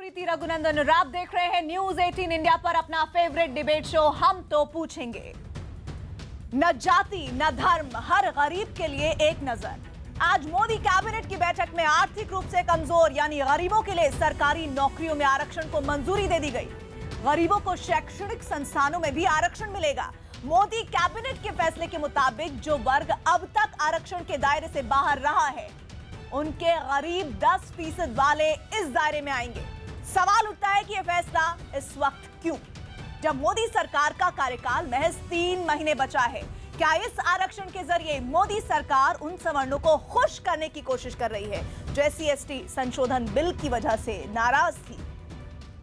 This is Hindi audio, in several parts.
प्रीति रघुनंदन और आप देख रहे हैं न्यूज 18 इंडिया पर अपना फेवरेट डिबेट शो हम तो पूछेंगे। न जाति न धर्म, हर गरीब के लिए एक नजर। आज मोदी कैबिनेट की बैठक में आर्थिक रूप से कमजोर यानी गरीबों के लिए सरकारी नौकरियों में आरक्षण को मंजूरी दे दी गई। गरीबों को शैक्षणिक संस्थानों में भी आरक्षण मिलेगा। मोदी कैबिनेट के फैसले के मुताबिक जो वर्ग अब तक आरक्षण के दायरे से बाहर रहा है, उनके गरीब 10% वाले इस दायरे में आएंगे। सवाल उठता है कि यह फैसला इस वक्त क्यों, जब मोदी सरकार का कार्यकाल महज 3 महीने बचा है। क्या इस आरक्षण के जरिए मोदी सरकार उन सवर्णों को खुश करने की कोशिश कर रही है जो SC/ST संशोधन बिल की वजह से नाराज थी?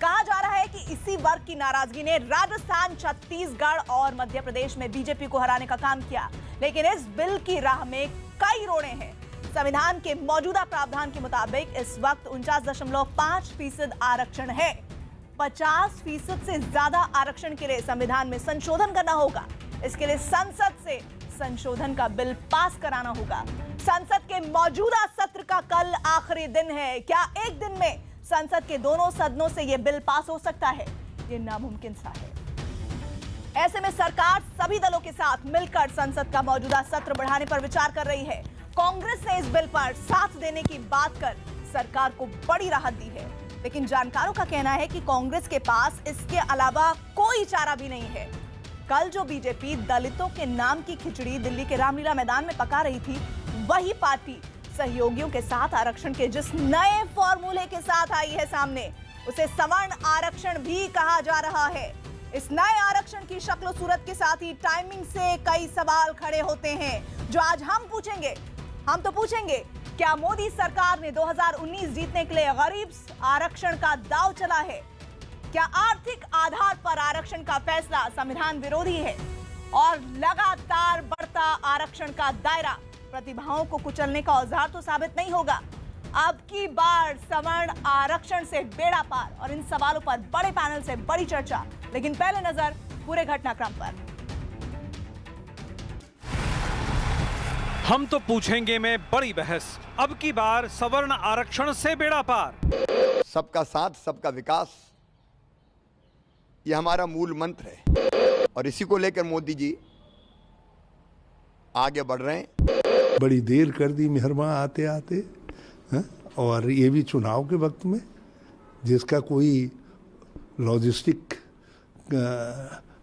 कहा जा रहा है कि इसी वर्ग की नाराजगी ने राजस्थान, छत्तीसगढ़ और मध्य प्रदेश में बीजेपी को हराने का काम किया। लेकिन इस बिल की राह में कई रोड़े हैं। संविधान के मौजूदा प्रावधान के मुताबिक इस वक्त 49.5% आरक्षण है। 50% से ज्यादा आरक्षण के लिए संविधान में संशोधन करना होगा। इसके लिए संसद से संशोधन का बिल पास कराना होगा। संसद के मौजूदा सत्र का कल आखिरी दिन है। क्या एक दिन में संसद के दोनों सदनों से यह बिल पास हो सकता है? यह नामुमकिन सा है। ऐसे में सरकार सभी दलों के साथ मिलकर संसद का मौजूदा सत्र बढ़ाने पर विचार कर रही है। कांग्रेस ने इस बिल पर साथ देने की बात कर सरकार को बड़ी राहत दी है, लेकिन जानकारों का कहना है कि कांग्रेस के पास इसके अलावा कोई चारा भी नहीं है। कल जो बीजेपी दलितों के नाम की खिचड़ी दिल्ली के रामलीला मैदान में पका रही थी, वही पार्टी सहयोगियों के साथ आरक्षण के जिस नए फॉर्मूले के साथ आई है सामने, उसे सवर्ण आरक्षण भी कहा जा रहा है। इस नए आरक्षण की शक्ल सूरत के साथ ही टाइमिंग से कई सवाल खड़े होते हैं जो आज हम पूछेंगे। हम तो पूछेंगे, क्या मोदी सरकार ने 2019 जीतने के लिए गरीब आरक्षण का दांव चला है? क्या आर्थिक आधार पर आरक्षण का फैसला संविधान विरोधी है? और लगातार बढ़ता आरक्षण का दायरा प्रतिभाओं को कुचलने का औजार तो साबित नहीं होगा। अब की बार सवर्ण आरक्षण से बेड़ा पार, और इन सवालों पर बड़े पैनल से बड़ी चर्चा। लेकिन पहले नजर पूरे घटनाक्रम पर। हम तो पूछेंगे में बड़ी बहस, अब की बार सवर्ण आरक्षण से बेड़ा पार। सबका साथ सबका विकास, यह हमारा मूल मंत्र है और इसी को लेकर मोदी जी आगे बढ़ रहे हैं। बड़ी देर कर दी मेहरमा आते आते, और ये भी चुनाव के वक्त में, जिसका कोई लॉजिस्टिक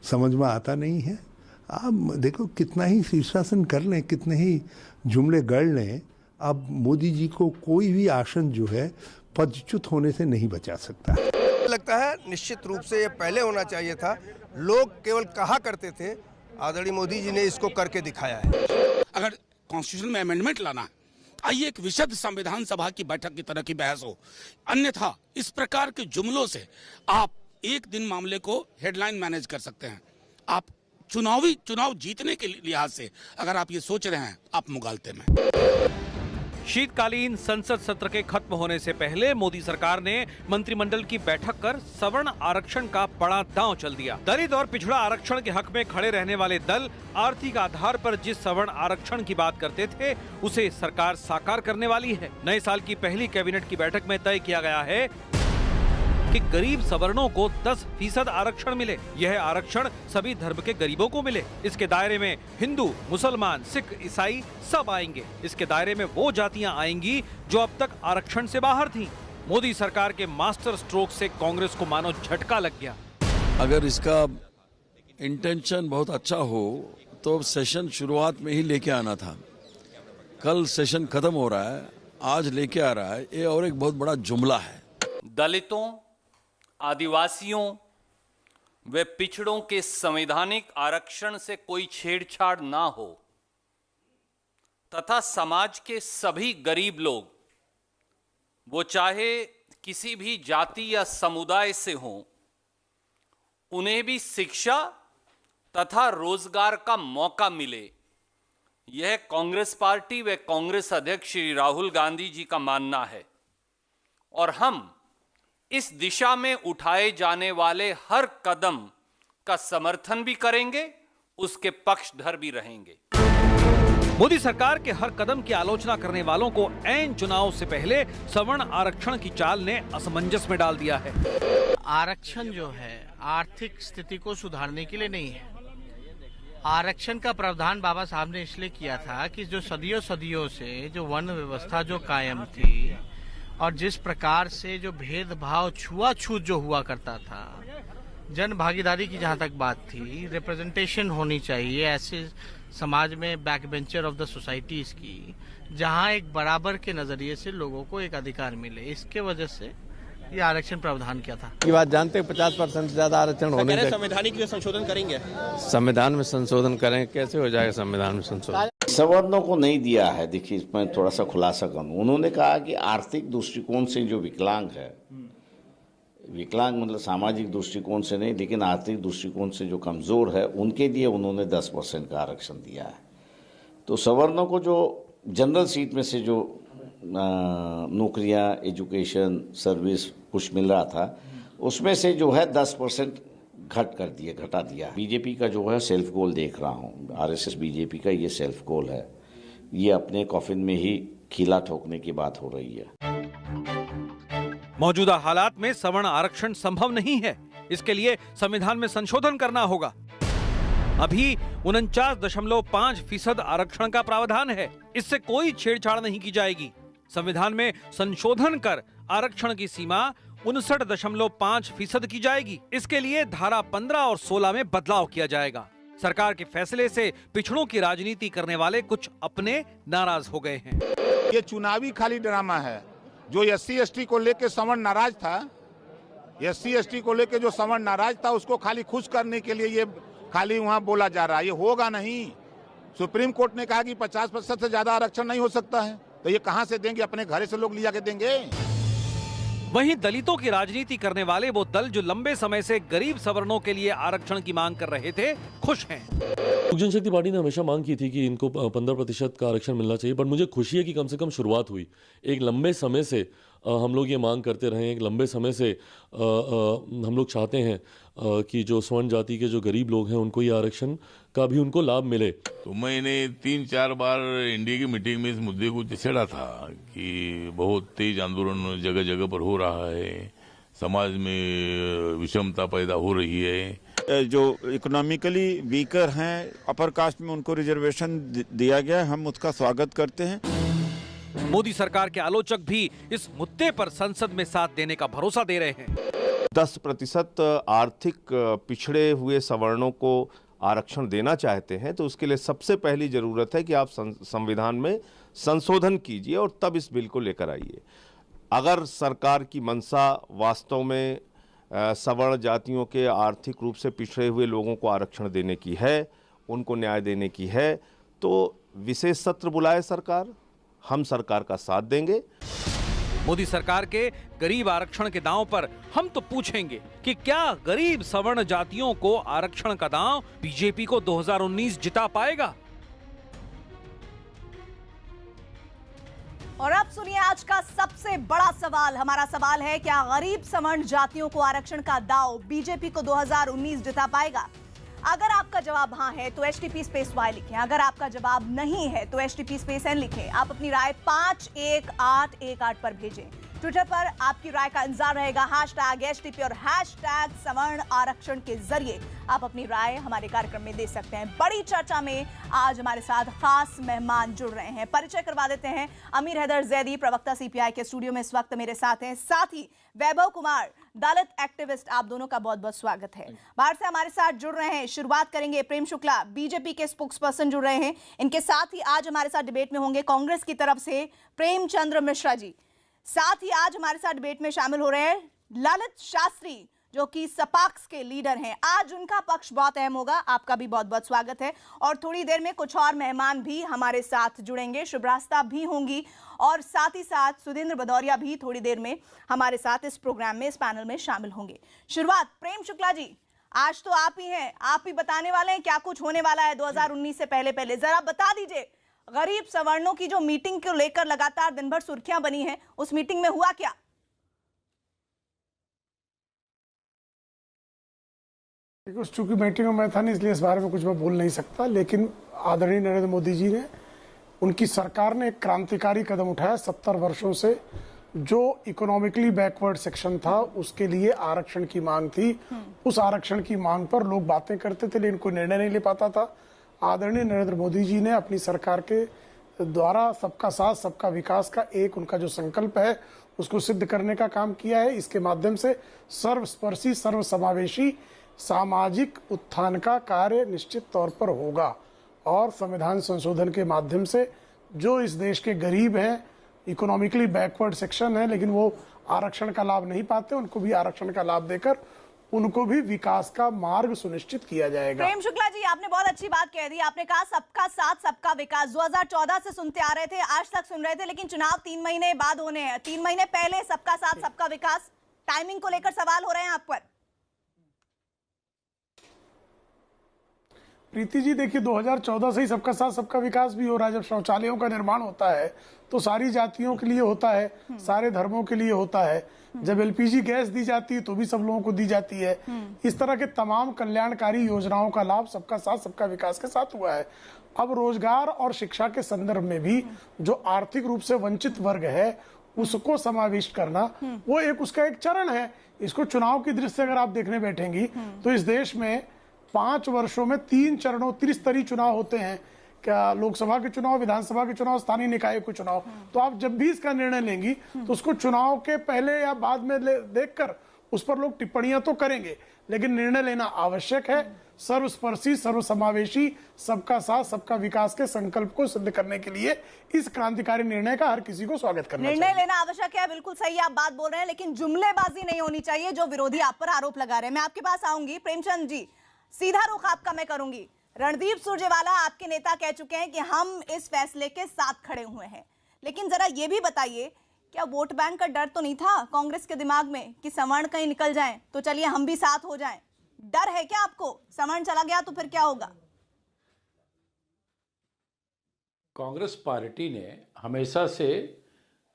समझ में आता नहीं है। आप देखो, कितना ही शीर्षासन कर लें, कितने ही जुमले गढ़ लें, अब मोदी जी को कोई भी आसन जो है पदच्युत होने से नहीं बचा सकता। लगता है निश्चित रूप से ये पहले होना चाहिए था। लोग केवल कहा करते थे, आदरणीय मोदी जी ने इसको करके दिखाया है। अगर कॉन्स्टिट्यूशन में अमेंडमेंट लाना, आइए एक विशद संविधान सभा की बैठक की तरह की बहस हो। अन्यथा इस प्रकार के जुमलों से आप एक दिन मामले को हेडलाइन मैनेज कर सकते हैं। आप चुनाव जीतने के लिहाज से अगर आप ये सोच रहे हैं, आप मुगालते में। शीतकालीन संसद सत्र के खत्म होने से पहले मोदी सरकार ने मंत्रिमंडल की बैठक कर सवर्ण आरक्षण का बड़ा दांव चल दिया। दलित और पिछड़ा आरक्षण के हक में खड़े रहने वाले दल आर्थिक आधार पर जिस सवर्ण आरक्षण की बात करते थे, उसे सरकार साकार करने वाली है। नए साल की पहली कैबिनेट की बैठक में तय किया गया है कि गरीब सवर्णों को 10% आरक्षण मिले। यह आरक्षण सभी धर्म के गरीबों को मिले। इसके दायरे में हिंदू, मुसलमान, सिख, ईसाई सब आएंगे। इसके दायरे में वो जातियां आएंगी जो अब तक आरक्षण से बाहर थीं। मोदी सरकार के मास्टर स्ट्रोक से कांग्रेस को मानो झटका लग गया। अगर इसका इंटेंशन बहुत अच्छा हो तो सेशन शुरुआत में ही लेके आना था। कल सेशन खत्म हो रहा है, आज लेके आ रहा है, ये और एक बहुत बड़ा जुमला है। दलितों, आदिवासियों व पिछड़ों के संवैधानिक आरक्षण से कोई छेड़छाड़ ना हो तथा समाज के सभी गरीब लोग, वो चाहे किसी भी जाति या समुदाय से हों, उन्हें भी शिक्षा तथा रोजगार का मौका मिले। यह कांग्रेस पार्टी व कांग्रेस अध्यक्ष श्री राहुल गांधी जी का मानना है और हम इस दिशा में उठाए जाने वाले हर कदम का समर्थन भी करेंगे, उसके पक्षधर भी रहेंगे। मोदी सरकार के हर कदम की आलोचना करने वालों को ऐन चुनाव से पहले सवर्ण आरक्षण की चाल ने असमंजस में डाल दिया है। आरक्षण जो है आर्थिक स्थिति को सुधारने के लिए नहीं है। आरक्षण का प्रावधान बाबा साहब ने इसलिए किया था कि जो सदियों से जो वर्ण व्यवस्था जो कायम थी और जिस प्रकार से जो भेदभाव छुआछूत जो हुआ करता था, जन भागीदारी की जहां तक बात थी, रिप्रेजेंटेशन होनी चाहिए ऐसे समाज में back bencher of the societies की, जहां एक बराबर के नजरिए से लोगों को एक अधिकार मिले। इसके वजह से ये आरक्षण प्रावधान किया था। ये बात जानते हैं 50% से ज्यादा आरक्षण होने चाहिए। संवैधानिक संशोधन करेंगे, संविधान में संशोधन करें, कैसे हो जाएगा संविधान में संशोधन? सवर्णों को नहीं दिया है। देखिए, इसमें थोड़ा सा खुलासा करूं। उन्होंने कहा कि आर्थिक दृष्टिकोण से जो विकलांग है, विकलांग मतलब सामाजिक दृष्टिकोण से नहीं, लेकिन आर्थिक दृष्टिकोण से जो कमजोर है, उनके लिए उन्होंने 10% का आरक्षण दिया है। तो सवर्णों को जो जनरल सीट में से जो नौकरियां, एजुकेशन, सर्विस कुछ मिल रहा था, उसमें से जो है 10% घटा दिया। बीजेपी का जो है सेल्फ गोल देख रहा हूँ, आरएसएस बीजेपी का ये सेल्फ गोल है। ये अपने कॉफिन में ही खीला ठोकने की बात हो रही है। मौजूदा हालात में सवर्ण आरक्षण संभव नहीं है। इसके लिए संविधान में संशोधन करना होगा। अभी 49.5% आरक्षण का प्रावधान है। इससे कोई छेड़छाड़ नहीं की जाएगी। संविधान में संशोधन कर आरक्षण की सीमा 59.5% की जाएगी। इसके लिए धारा 15 और 16 में बदलाव किया जाएगा। सरकार के फैसले से पिछड़ों की राजनीति करने वाले कुछ अपने नाराज हो गए हैं। ये चुनावी खाली ड्रामा है। जो SC/ST को लेके सवर्ण नाराज था, SC/ST को लेके जो सवर्ण नाराज था, उसको खाली खुश करने के लिए ये खाली वहाँ बोला जा रहा है। ये होगा नहीं। सुप्रीम कोर्ट ने कहा कि 50% से ज्यादा आरक्षण नहीं हो सकता है, तो ये कहां से देंगे? अपने घर से लोग लिया के देंगे। वहीं दलितों की राजनीति करने वाले वो दल जो लंबे समय से गरीब सवर्णों के लिए आरक्षण की मांग कर रहे थे, खुश हैं। लोक जनशक्ति पार्टी ने हमेशा मांग की थी कि इनको 15% का आरक्षण मिलना चाहिए, पर मुझे खुशी है कि कम से कम शुरुआत हुई। एक लंबे समय से हम लोग ये मांग करते रहे, एक लंबे समय से हम लोग चाहते हैं कि जो स्वर्ण जाति के जो गरीब लोग हैं उनको ये आरक्षण का भी उनको लाभ मिले। तो मैंने 3-4 बार इंडिया की मीटिंग में इस मुद्दे को छेड़ा था कि बहुत तेज आंदोलन जगह जगह पर हो रहा है, समाज में विषमता पैदा हो रही है। जो इकोनॉमिकली वीकर हैं, अपर कास्ट में उनको रिजर्वेशन दिया गया, हम उसका स्वागत करते हैं। मोदी सरकार के आलोचक भी इस मुद्दे पर संसद में साथ देने का भरोसा दे रहे हैं। 10% आर्थिक पिछड़े हुए सवर्णों को आरक्षण देना चाहते हैं, तो उसके लिए सबसे पहली जरूरत है कि आप संविधान में संशोधन कीजिए और तब इस बिल को लेकर आइए। अगर सरकार की मंशा वास्तव में सवर्ण जातियों के आर्थिक रूप से पिछड़े हुए लोगों को आरक्षण देने की है, उनको न्याय देने की है, तो विशेष सत्र बुलाए सरकार, हम सरकार का साथ देंगे। मोदी सरकार के गरीब आरक्षण के दांव पर हम तो पूछेंगे कि क्या गरीब सवर्ण जातियों को आरक्षण का दांव बीजेपी को 2019 जिता पाएगा? और अब सुनिए आज का सबसे बड़ा सवाल। हमारा सवाल है, क्या गरीब सवर्ण जातियों को आरक्षण का दांव बीजेपी को 2019 जिता पाएगा? अगर आपका जवाब हाँ है तो HTP_Y लिखें। अगर आपका जवाब नहीं है तो HTP_N लिखें। आप अपनी राय 51818 पर भेजें। ट्विटर पर आपकी राय का इंतजार रहेगा। #HTP और #सवर्ण आरक्षण के जरिए आप अपनी राय हमारे कार्यक्रम में दे सकते हैं। बड़ी चर्चा में आज हमारे साथ खास मेहमान जुड़ रहे हैं। परिचय करवा देते हैं। अमीर हैदर जैदी, प्रवक्ता CPI के स्टूडियो में इस वक्त मेरे साथ हैं। साथ ही वैभव कुमार, दलित एक्टिविस्ट, आप दोनों का बहुत बहुत स्वागत है। बाहर से हमारे साथ जुड़ रहे हैं, शुरुआत करेंगे प्रेम शुक्ला, बीजेपी के स्पोक्सपर्सन जुड़ रहे हैं। इनके साथ ही आज हमारे साथ डिबेट में होंगे कांग्रेस की तरफ से प्रेमचंद्र मिश्रा जी। साथ ही आज हमारे साथ डिबेट में शामिल हो रहे हैं ललित शास्त्री, जो कि सपाक्स के लीडर हैं। आज उनका पक्ष बहुत अहम होगा। आपका भी बहुत बहुत स्वागत है। और थोड़ी देर में कुछ और मेहमान भी हमारे साथ जुड़ेंगे। शुभ्रास्ता भी होंगी और साथ ही साथ सुधींद्र भदौरिया भी थोड़ी देर में हमारे साथ इस प्रोग्राम में, इस पैनल में शामिल होंगे। शुरुआत प्रेम शुक्ला जी, आज तो आप ही हैं, आप ही बताने वाले हैं क्या कुछ होने वाला है 2019 से पहले। जरा बता दीजिए, गरीब सवर्णों की जो मीटिंग को लेकर लगातार दिन भर सुर्खियां बनी हैं, उस मीटिंग में हुआ क्या? चूंकि मीटिंग में मैं था नहीं, इसलिए इस बारे में कुछ मैं बोल नहीं सकता, लेकिन आदरणीय नरेंद्र मोदी जी ने उनकी सरकार ने एक क्रांतिकारी कदम उठाया। 70 वर्षों से जो इकोनॉमिकली बैकवर्ड सेक्शन था उसके लिए आरक्षण की मांग थी, उस आरक्षण की मांग पर लोग बातें करते थे लेकिन कोई निर्णय नहीं ले पाता था। आदरणीय नरेंद्र मोदी जी ने अपनी सरकार के द्वारा सबका साथ सबका विकास का एक उनका जो संकल्प है उसको सिद्ध करने का काम किया है। इसके माध्यम से सर्वस्पर्शी सर्वसमावेशी सामाजिक उत्थान का कार्य निश्चित तौर पर होगा और संविधान संशोधन के माध्यम से जो इस देश के गरीब हैं, इकोनॉमिकली बैकवर्ड सेक्शन है लेकिन वो आरक्षण का लाभ नहीं पाते, उनको भी आरक्षण का लाभ देकर उनको भी विकास का मार्ग सुनिश्चित किया जाएगा। प्रेम शुक्ला जी, आपने बहुत अच्छी बात कह दी। आपने कहा सबका साथ सबका विकास। 2014 से सुनते आ रहे थे, आज तक सुन रहे थे, लेकिन चुनाव 3 महीने बाद होने हैं। 3 महीने पहले सबका साथ सबका विकास, टाइमिंग को लेकर सवाल हो रहे हैं आप पर। प्रीति जी देखिए, 2014 से ही सबका साथ सबका विकास भी हो रहा है। जब शौचालयों का निर्माण होता है तो सारी जातियों के लिए होता है, सारे धर्मों के लिए होता है। जब एलपीजी गैस दी जाती है तो भी सब लोगों को दी जाती है। इस तरह के तमाम कल्याणकारी योजनाओं का लाभ सबका साथ सबका विकास के साथ हुआ है। अब रोजगार और शिक्षा के संदर्भ में भी जो आर्थिक रूप से वंचित वर्ग है उसको समाविष्ट करना, वो एक उसका एक चरण है। इसको चुनाव की दृष्टि से अगर आप देखने बैठेंगी तो इस देश में 5 वर्षों में 3 चरणों त्रिस्तरीय चुनाव होते हैं। क्या लोकसभा के चुनाव, विधानसभा के चुनाव, स्थानीय निकाय के चुनाव। तो आप जब भी इसका निर्णय लेंगी तो उसको चुनाव के पहले या बाद में देखकर उस पर लोग टिप्पणियां तो करेंगे, लेकिन निर्णय लेना आवश्यक है। सर्वस्पर्शी सर्वसमावेशी सबका साथ सबका विकास के संकल्प को सिद्ध करने के लिए इस क्रांतिकारी निर्णय का हर किसी को स्वागत करना चाहिए। निर्णय लेना आवश्यक है, बिल्कुल सही आप बात बोल रहे हैं, लेकिन जुमलेबाजी नहीं होनी चाहिए जो विरोधी आप पर आरोप लगा रहे हैं। मैं आपके पास आऊंगी प्रेमचंद जी, सीधा रुख आपका मैं करूंगी। रणदीप सुरजेवाला आपके नेता कह चुके हैं कि हम इस फैसले के साथ खड़े हुए हैं, लेकिन जरा ये भी बताइए, क्या वोट बैंक का डर तो नहीं था कांग्रेस के दिमाग में कि सवर्ण कहीं निकल जाएं तो चलिए हम भी साथ हो जाएं? डर है क्या आपको? सवर्ण चला गया तो फिर क्या होगा? कांग्रेस पार्टी ने हमेशा से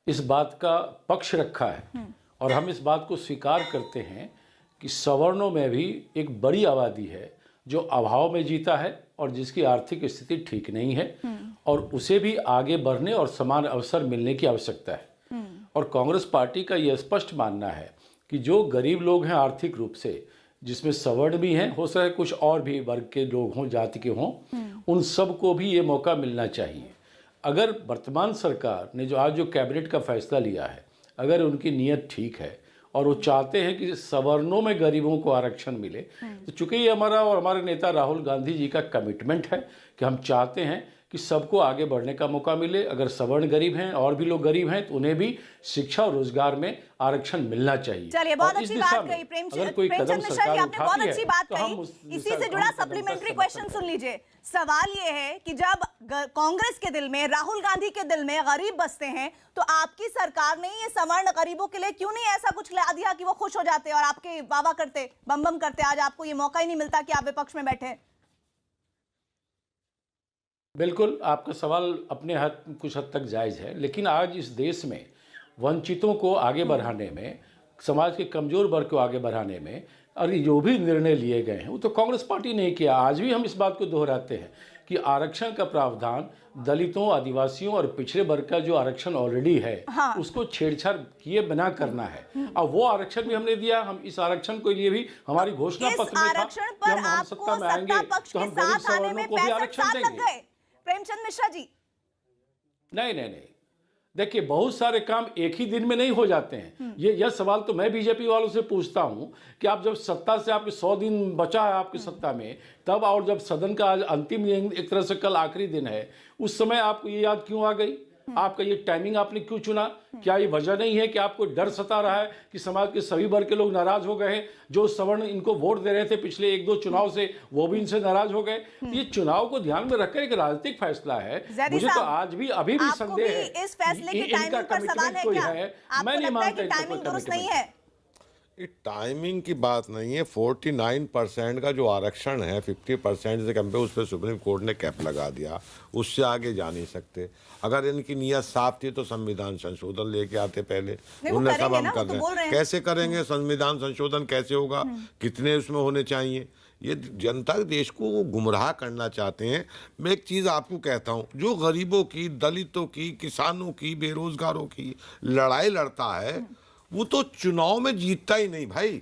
इस बात का पक्ष रखा है और हम इस बात को स्वीकार करते हैं कि सवर्णों में भी एक बड़ी आबादी है जो अभाव में जीता है और जिसकी आर्थिक स्थिति ठीक नहीं है और उसे भी आगे बढ़ने और समान अवसर मिलने की आवश्यकता है। और कांग्रेस पार्टी का यह स्पष्ट मानना है कि जो गरीब लोग हैं आर्थिक रूप से, जिसमें सवर्ण भी हैं, हो सके कुछ और भी वर्ग के लोग हों, जाति के हों, उन सब को भी ये मौका मिलना चाहिए। अगर वर्तमान सरकार ने जो आज जो कैबिनेट का फैसला लिया है, अगर उनकी नीयत ठीक है और वो चाहते हैं कि सवर्णों में गरीबों को आरक्षण मिले, तो चूंकि ये हमारा और हमारे नेता राहुल गांधी जी का कमिटमेंट है कि हम चाहते हैं कि सबको आगे बढ़ने का मौका मिले। अगर सवर्ण गरीब हैं और भी लोग गरीब हैं तो उन्हें भी शिक्षा और रोजगार में आरक्षण मिलना चाहिए। चलिए, बहुत अच्छी बात कही प्रेमचंद मिश्रा जी, आपने बहुत अच्छी बात कही। इसी से जुड़ा सप्लीमेंट्री क्वेश्चन सुन लीजिए। सवाल ये है कि जब कांग्रेस के दिल में, राहुल गांधी के दिल में गरीब बसते हैं तो आपकी सरकार ने ये सवर्ण गरीबों के लिए क्यों नहीं ऐसा कुछ ला दिया कि वो खुश हो जाते और आपके वाह करते, बम बम करते? आज आपको ये मौका ही नहीं मिलता कि आप विपक्ष में बैठे। बिल्कुल, आपका सवाल अपने कुछ हद तक जायज़ है, लेकिन आज इस देश में वंचितों को आगे बढ़ाने में, समाज के कमज़ोर वर्ग को आगे बढ़ाने में और जो भी निर्णय लिए गए हैं वो तो कांग्रेस पार्टी ने किया। आज भी हम इस बात को दोहराते हैं कि आरक्षण का प्रावधान दलितों, आदिवासियों और पिछड़े वर्ग का जो आरक्षण ऑलरेडी है, उसको छेड़छाड़ किए बिना करना है। अब वो आरक्षण भी हमने दिया। हम इस आरक्षण के लिए भी हमारी घोषणा पत्र में था कि हम सत्ता में आएंगे तो हम गरीब सवर्णों को भी आरक्षण देंगे। प्रेमचंद मिश्रा जी, नहीं, देखिए, बहुत सारे काम एक ही दिन में नहीं हो जाते हैं। यह सवाल तो मैं बीजेपी वालों से पूछता हूं कि आप जब सत्ता से आपके 100 दिन बचा है आपकी सत्ता में, तब और जब सदन का आज अंतिम, एक तरह से कल आखिरी दिन है, उस समय आपको ये याद क्यों आ गई? आपका ये टाइमिंग आपने क्यों चुना? क्या ये वजह नहीं है कि आपको डर सता रहा है कि समाज के सभी वर्ग के लोग नाराज हो गए हैं? जो सवर्ण इनको वोट दे रहे थे पिछले 1-2 चुनाव से, वो भी इनसे नाराज हो गए। तो ये चुनाव को ध्यान में रखकर एक राजनीतिक फैसला है। मुझे तो आज भी अभी भी संदेह है इस फैसले की टाइमिंग पर सवाल है क्या? मैं नहीं मानता टाइमिंग दुरुस्त नहीं है। टाइमिंग की बात नहीं है। 49% का जो आरक्षण है, 50% से कम पे, उस पर सुप्रीम कोर्ट ने कैप लगा दिया। उससे आगे जा नहीं सकते। अगर इनकी नीयत साफ थी तो संविधान संशोधन लेके आते पहले। उन्हें सब हम कर रहे हैं। कैसे करेंगे संविधान संशोधन? कैसे होगा? कितने उसमें होने चाहिए? ये जनता देश को गुमराह करना चाहते हैं। मैं एक चीज़ आपको कहता हूँ, जो गरीबों की, दलितों की, किसानों की, बेरोजगारों की लड़ाई लड़ता है वो तो चुनाव में जीतता ही नहीं भाई।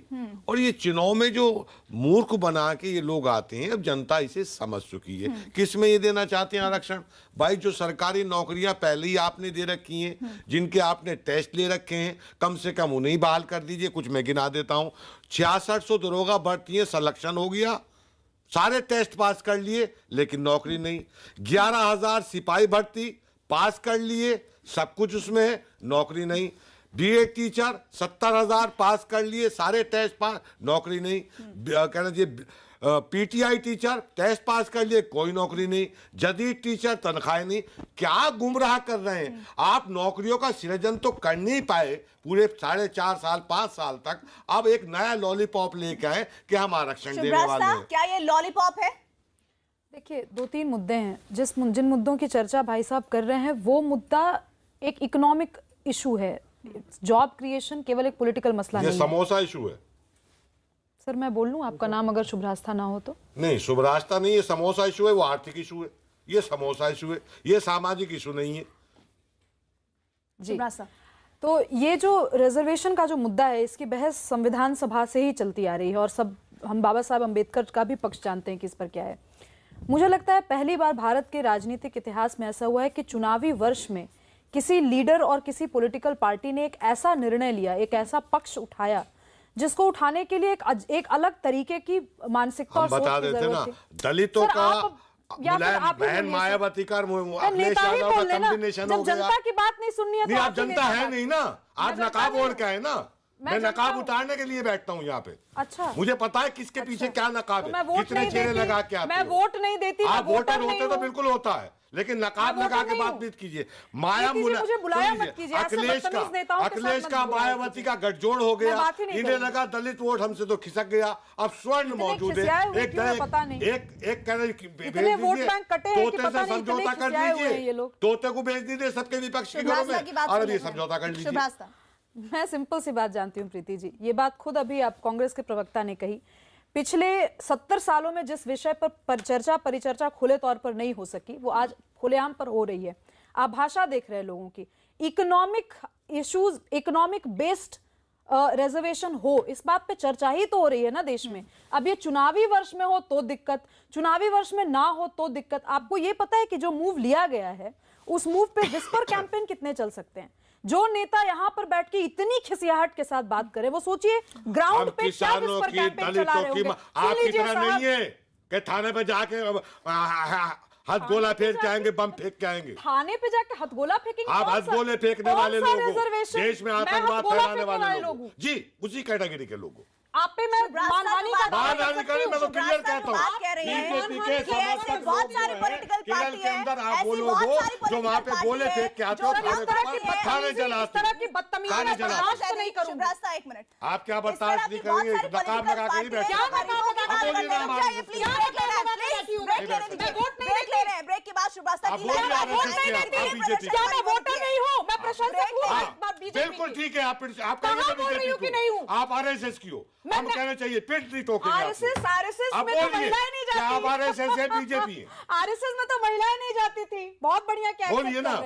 और ये चुनाव में जो मूर्ख बना के ये लोग आते हैं, अब जनता इसे समझ चुकी है। किस में ये देना चाहते हैं आरक्षण? भाई जो सरकारी नौकरियां पहले ही आपने दे रखी हैं, जिनके आपने टेस्ट ले रखे हैं, कम से कम उन्हें बहाल कर दीजिए। कुछ मैं गिना देता हूँ, 6600 दरोगा भर्ती है, सिलेक्शन हो गया, सारे टेस्ट पास कर लिए लेकिन नौकरी नहीं। 11,000 सिपाही भर्ती पास कर लिए, सब कुछ उसमें है, नौकरी नहीं। बीएड टीचर 70,000 पास कर लिए, सारे टेस्ट पास, नौकरी नहीं। कहना चाहिए पीटीआई टीचर टेस्ट पास कर लिए, कोई नौकरी नहीं। जदीद टीचर तनख्वाहें नहीं। क्या गुमराह कर रहे हैं आप? नौकरियों का सृजन तो कर नहीं पाए पूरे 4.5 साल 5 साल तक। अब एक नया लॉलीपॉप लेके आए कि हम आरक्षण देने वाले हैं। क्या ये लॉलीपॉप है? देखिए, 2-3 मुद्दे हैं जिन मुद्दों की चर्चा भाई साहब कर रहे हैं, वो मुद्दा एक इकोनॉमिक इशू है। जॉब क्रिएशन केवल एक पॉलिटिकल मसला नहीं है। ये समोसा इशू है सर। मैं बोल लूं आपका नाम अगर शुभरास्ता ना हो तो? नहीं, शुभरास्ता नहीं, ये समोसा इशू है, वो आर्थिक इशू है। ये समोसा इशू है, ये सामाजिक इशू नहीं है जी। तो ये जो रिजर्वेशन का जो मुद्दा है, इसकी बहस संविधान सभा से ही चलती आ रही है और सब हम बाबा साहब अम्बेडकर का भी पक्ष जानते हैं कि इस पर क्या है। मुझे लगता है पहली बार भारत के राजनीतिक इतिहास में ऐसा हुआ है कि चुनावी वर्ष में किसी लीडर और किसी पॉलिटिकल पार्टी ने एक ऐसा निर्णय लिया, एक ऐसा पक्ष उठाया जिसको उठाने के लिए एक अलग तरीके की मानसिकता और सोच की जरूरत थी। दलितों का बहन मायावती का अखिलेश यादव का कॉम्बिनेशन हो गया। जनता की बात नहीं सुननी है नहीं, आप जनता है नहीं ना, आप नकाब ओढ़ के है ना। मैं नकाब उतारने के लिए बैठता हूँ यहाँ पे। अच्छा, मुझे पता है किसके पीछे क्या नकाब है, कितने चेहरे लगा के आते मैं वोट नहीं देती। आप वोटर होते तो बिल्कुल होता है, लेकिन नकाब लगा के बात मत कीजिए। मुझे बुलाया मत कीजिए। अखिलेश का मायावती का गठजोड़ हो गया, इन्हें लगा दलित वोट हमसे तो खिसक गया। अब स्वर्ण मौजूद है, एक तोते से समझौता कर दीजिए, तोते को भेज दीजिए सबके विपक्ष के घरों में और अभी समझौता कर लीजिए। मैं सिंपल सी बात जानती हूँ प्रीति जी, ये बात खुद अभी आप कांग्रेस के प्रवक्ता ने कही। पिछले 70 सालों में जिस विषय पर चर्चा परिचर्चा खुले तौर पर नहीं हो सकी, वो आज खुलेआम पर हो रही है। आप भाषा देख रहे हैं लोगों की, economic issues, economic based reservation हो, इस बात पे चर्चा ही तो हो रही है ना देश में। अब ये चुनावी वर्ष में हो तो दिक्कत, चुनावी वर्ष में ना हो तो दिक्कत। आपको ये पता है कि जो मूव लिया गया है, उस मूव पे विस्पर कैंपेन कितने चल सकते हैं? जो नेता यहाँ पर बैठ के इतनी खिसियाहट के साथ बात करे, वो सोचिए ग्राउंड पे क्या विस्पर कैंपेन चला रहे होंगे। आप की तरह नहीं है कि थाने पे जाके हथगोला फेंक के आएंगे, बम फेंक के आएंगे। थाने पे जाके हथगोला फेंकेंगे? आप हथगोले फेंकने वाले लोग, देश में आतंकवाद फैलाने वाले लोग जी, उसी कैटेगरी के लोग। आप पे मैं मानहानि का मैं तो क्लियर कहता हूँ, बहुत सारे पॉलिटिकल पार्टी के अंदर आप वो लोग हो जो वहाँ पे गोले फेंक के आते हो, थाने जलाते नहीं करूँगा। एक मिनट, आप क्या बर्दाश्त नहीं करेंगे? नकाब लगा के नहीं बैठे। ब्रेक के बाद शुभरास्ता बिल्कुल ठीक है। आप RSS की हो, हम कहना चाहिए पिट नहीं टोकेंगे। RSS में तो महिलाएं नहीं जाती। आप RSS है, बीजेपी है। RSS में तो महिलाएं नहीं जाती थी। बहुत बढ़िया क्या बोलिए ना,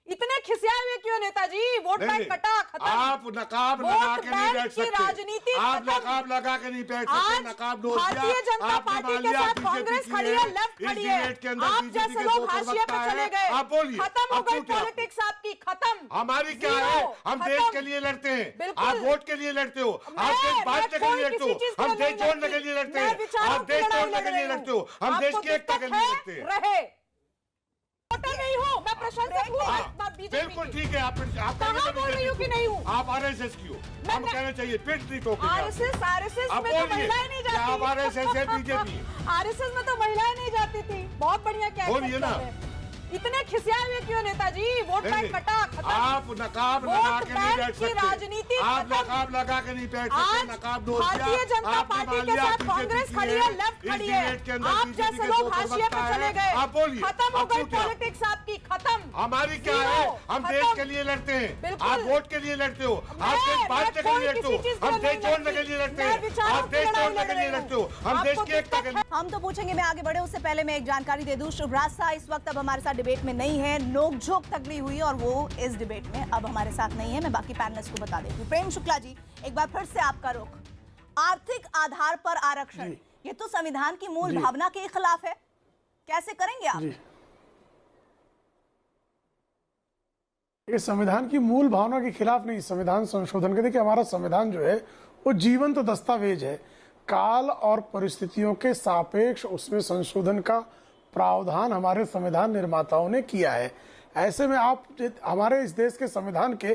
इतने खिसियाए हुए क्यों नेताजी? वोट बैंक कटा, खत्म। आप नकाब लगा के नहीं बैठ सकते, राजनीति आप नकाब लगा के नहीं बैठ सकते। नकाब भारतीय जनता पार्टी के साथ कांग्रेस खड़ी है, लेफ्ट खड़ी है, आप जैसे लोग हाशिए पे चले गए। आप बोलिए, खत्म हो गई पॉलिटिक्स आपकी, खत्म। हमारी क्या है? हम देश के लिए लड़ते हैं, आप वोट के लिए लड़ते हो, आप देश बांटने के लिए लड़ते हो, हम देश जोड़ने के लिए लड़ते हैं, आप देश तोड़ने के लिए लड़ते हो, हम देश की एकता के लिए लड़ते हैं। नहीं हो, मैं प्रशंसक हूं। बिल्कुल ठीक है। आप कहां बोल रही हूं कि नहीं हूं? आप RSS की हो, हम कहना चाहिए पिट नहीं टोकेंगे। RSS में तो महिलाएं नहीं जाती। आप RSS है, बीजेपी है। RSS में तो महिलाएं नहीं जाती थी। बहुत बढ़िया क्या बोलिए ना, इतने खिसियाए हुए क्यों नेताजी? वोट बैंक कटा, खत्म। आप नकाब लगा के नहीं बैठ सकते, राजनीति आप नकाब लगा के नहीं बैठ सकते। नकाब दोस्त भारतीय जनता पार्टी के साथ कांग्रेस खड़ी है, लेफ्ट खड़ी है, आप जैसे लोग हाशिए पे चले गए। आप बोलिए, खत्म हो गई पॉलिटिक्स आपकी, खत्म। हमारी क्या है? हम देश के लिए लड़ते हैं, आप वोट के लिए लड़ते हो, आप देश बांटने के लिए लड़ते हो, हम देश जोड़ने के लिए लड़ते हैं, आप देश जोड़ने के लिए लड़ते हो, हम देश की एकता के लिए। हम तो पूछेंगे, मैं आगे बढ़े उससे पहले मैं एक जानकारी दे दूं। शुभराज शाह इस वक्त अब हमारे साथ डिबेट में नहीं है, नोकझोंक तगड़ी हुई और वो इस डिबेट में अब हमारे साथ नहीं है। मैं बाकी पैनलिस्ट को बता देती हूँ। प्रेम शुक्ला जी, एक बार फिर से आपका रुख। आर्थिक आधार पर आरक्षण, ये तो संविधान की मूल भावना के खिलाफ है, कैसे करेंगे आप? ये संविधान की मूल भावना के खिलाफ नहीं, संविधान संशोधन के। देखिए, हमारा संविधान जो है वो जीवंत दस्तावेज है, काल और परिस्थितियों के सापेक्ष उसमें संशोधन का प्रावधान हमारे संविधान निर्माताओं ने किया है। ऐसे में आप हमारे इस देश के संविधान के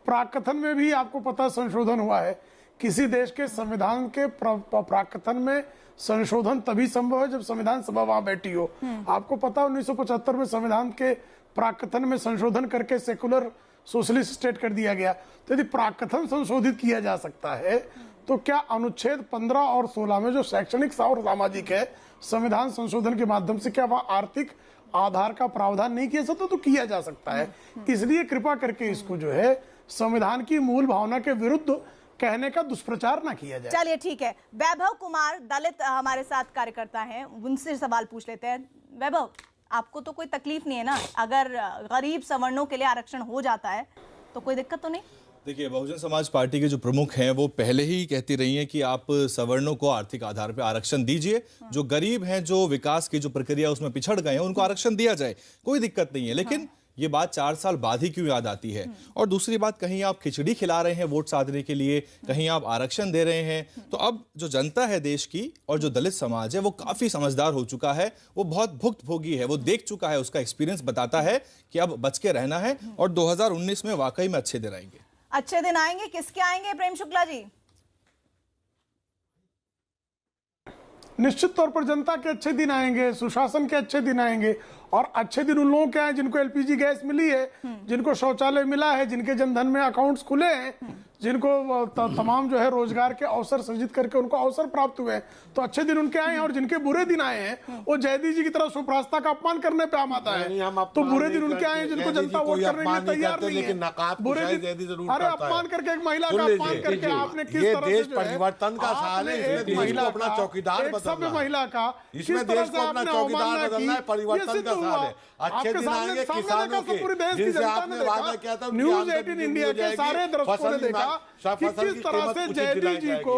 प्राकथन में भी आपको पता संशोधन हुआ है। किसी देश के संविधान के प्राकथन में संशोधन तभी संभव है जब संविधान सभा वहां बैठी हो। आपको पता 1975 में संविधान के प्राकथन में संशोधन करके सेकुलर सोशलिस्ट स्टेट कर दिया गया। तो यदि प्राकथन संशोधित किया जा सकता है तो क्या अनुच्छेद 15 और 16 में जो शैक्षणिक और सामाजिक है, संविधान संशोधन के माध्यम से क्या वह आर्थिक आधार का प्रावधान नहीं किया सकता? तो किया जा सकता है। इसलिए कृपा करके इसको जो है संविधान की मूल भावना के विरुद्ध कहने का दुष्प्रचार ना किया जाए। चलिए ठीक है। वैभव कुमार दलित हमारे साथ कार्यकर्ता हैं, उनसे सवाल पूछ लेते हैं। वैभव, आपको तो कोई तकलीफ नहीं है ना अगर गरीब सवर्णों के लिए आरक्षण हो जाता है तो कोई दिक्कत तो नहीं? देखिए, बहुजन समाज पार्टी के जो प्रमुख हैं वो पहले ही कहती रही हैं कि आप सवर्णों को आर्थिक आधार पर आरक्षण दीजिए, जो गरीब हैं, जो विकास की जो प्रक्रिया उसमें पिछड़ गए हैं, उनको आरक्षण दिया जाए, कोई दिक्कत नहीं है। लेकिन ये बात 4 साल बाद ही क्यों याद आती है? और दूसरी बात, कहीं आप खिचड़ी खिला रहे हैं वोट साधने के लिए, कहीं आप आरक्षण दे रहे हैं। तो अब जो जनता है देश की और जो दलित समाज है वो काफी समझदार हो चुका है, वो बहुत भुक्तभोगी है, वो देख चुका है, उसका एक्सपीरियंस बताता है कि अब बच के रहना है और 2019 में वाकई में अच्छे दिन आएंगे। अच्छे दिन आएंगे, किसके आएंगे प्रेम शुक्ला जी? निश्चित तौर पर जनता के अच्छे दिन आएंगे, सुशासन के अच्छे दिन आएंगे। और अच्छे दिन उन लोगों के हैं जिनको एलपीजी गैस मिली है, जिनको शौचालय मिला है, जिनके जनधन में अकाउंट्स खुले हैं, जिनको तमाम जो है रोजगार के अवसर सृजित करके उनको अवसर प्राप्त हुए हैं, तो अच्छे दिन उनके आए हैं। और जिनके बुरे दिन आए हैं वो जयदी जी की तरह सुपरास्ता का अपमान करने पे हम आता है, तो बुरे दिन उनके आए हैं जिनको जनता वोट करने के लिए तैयार नहीं है। बुरे दिन, अरे अपमान करके एक महिला का अपमान करके आपने किस तरह से परिवर्तन का साल है, एक महिला अपना चौकीदार सभ्य महिला का इसमें देश को अपना चौकीदार बदलना है, परिवर्तन का साल है। अच्छे दिन आएंगे किसानों के, जिनसे आपने वादा किया था। न्यूज़ 18 इंडिया के सारे दर्शकों ने देखा कि किस तरह से जयदी जी को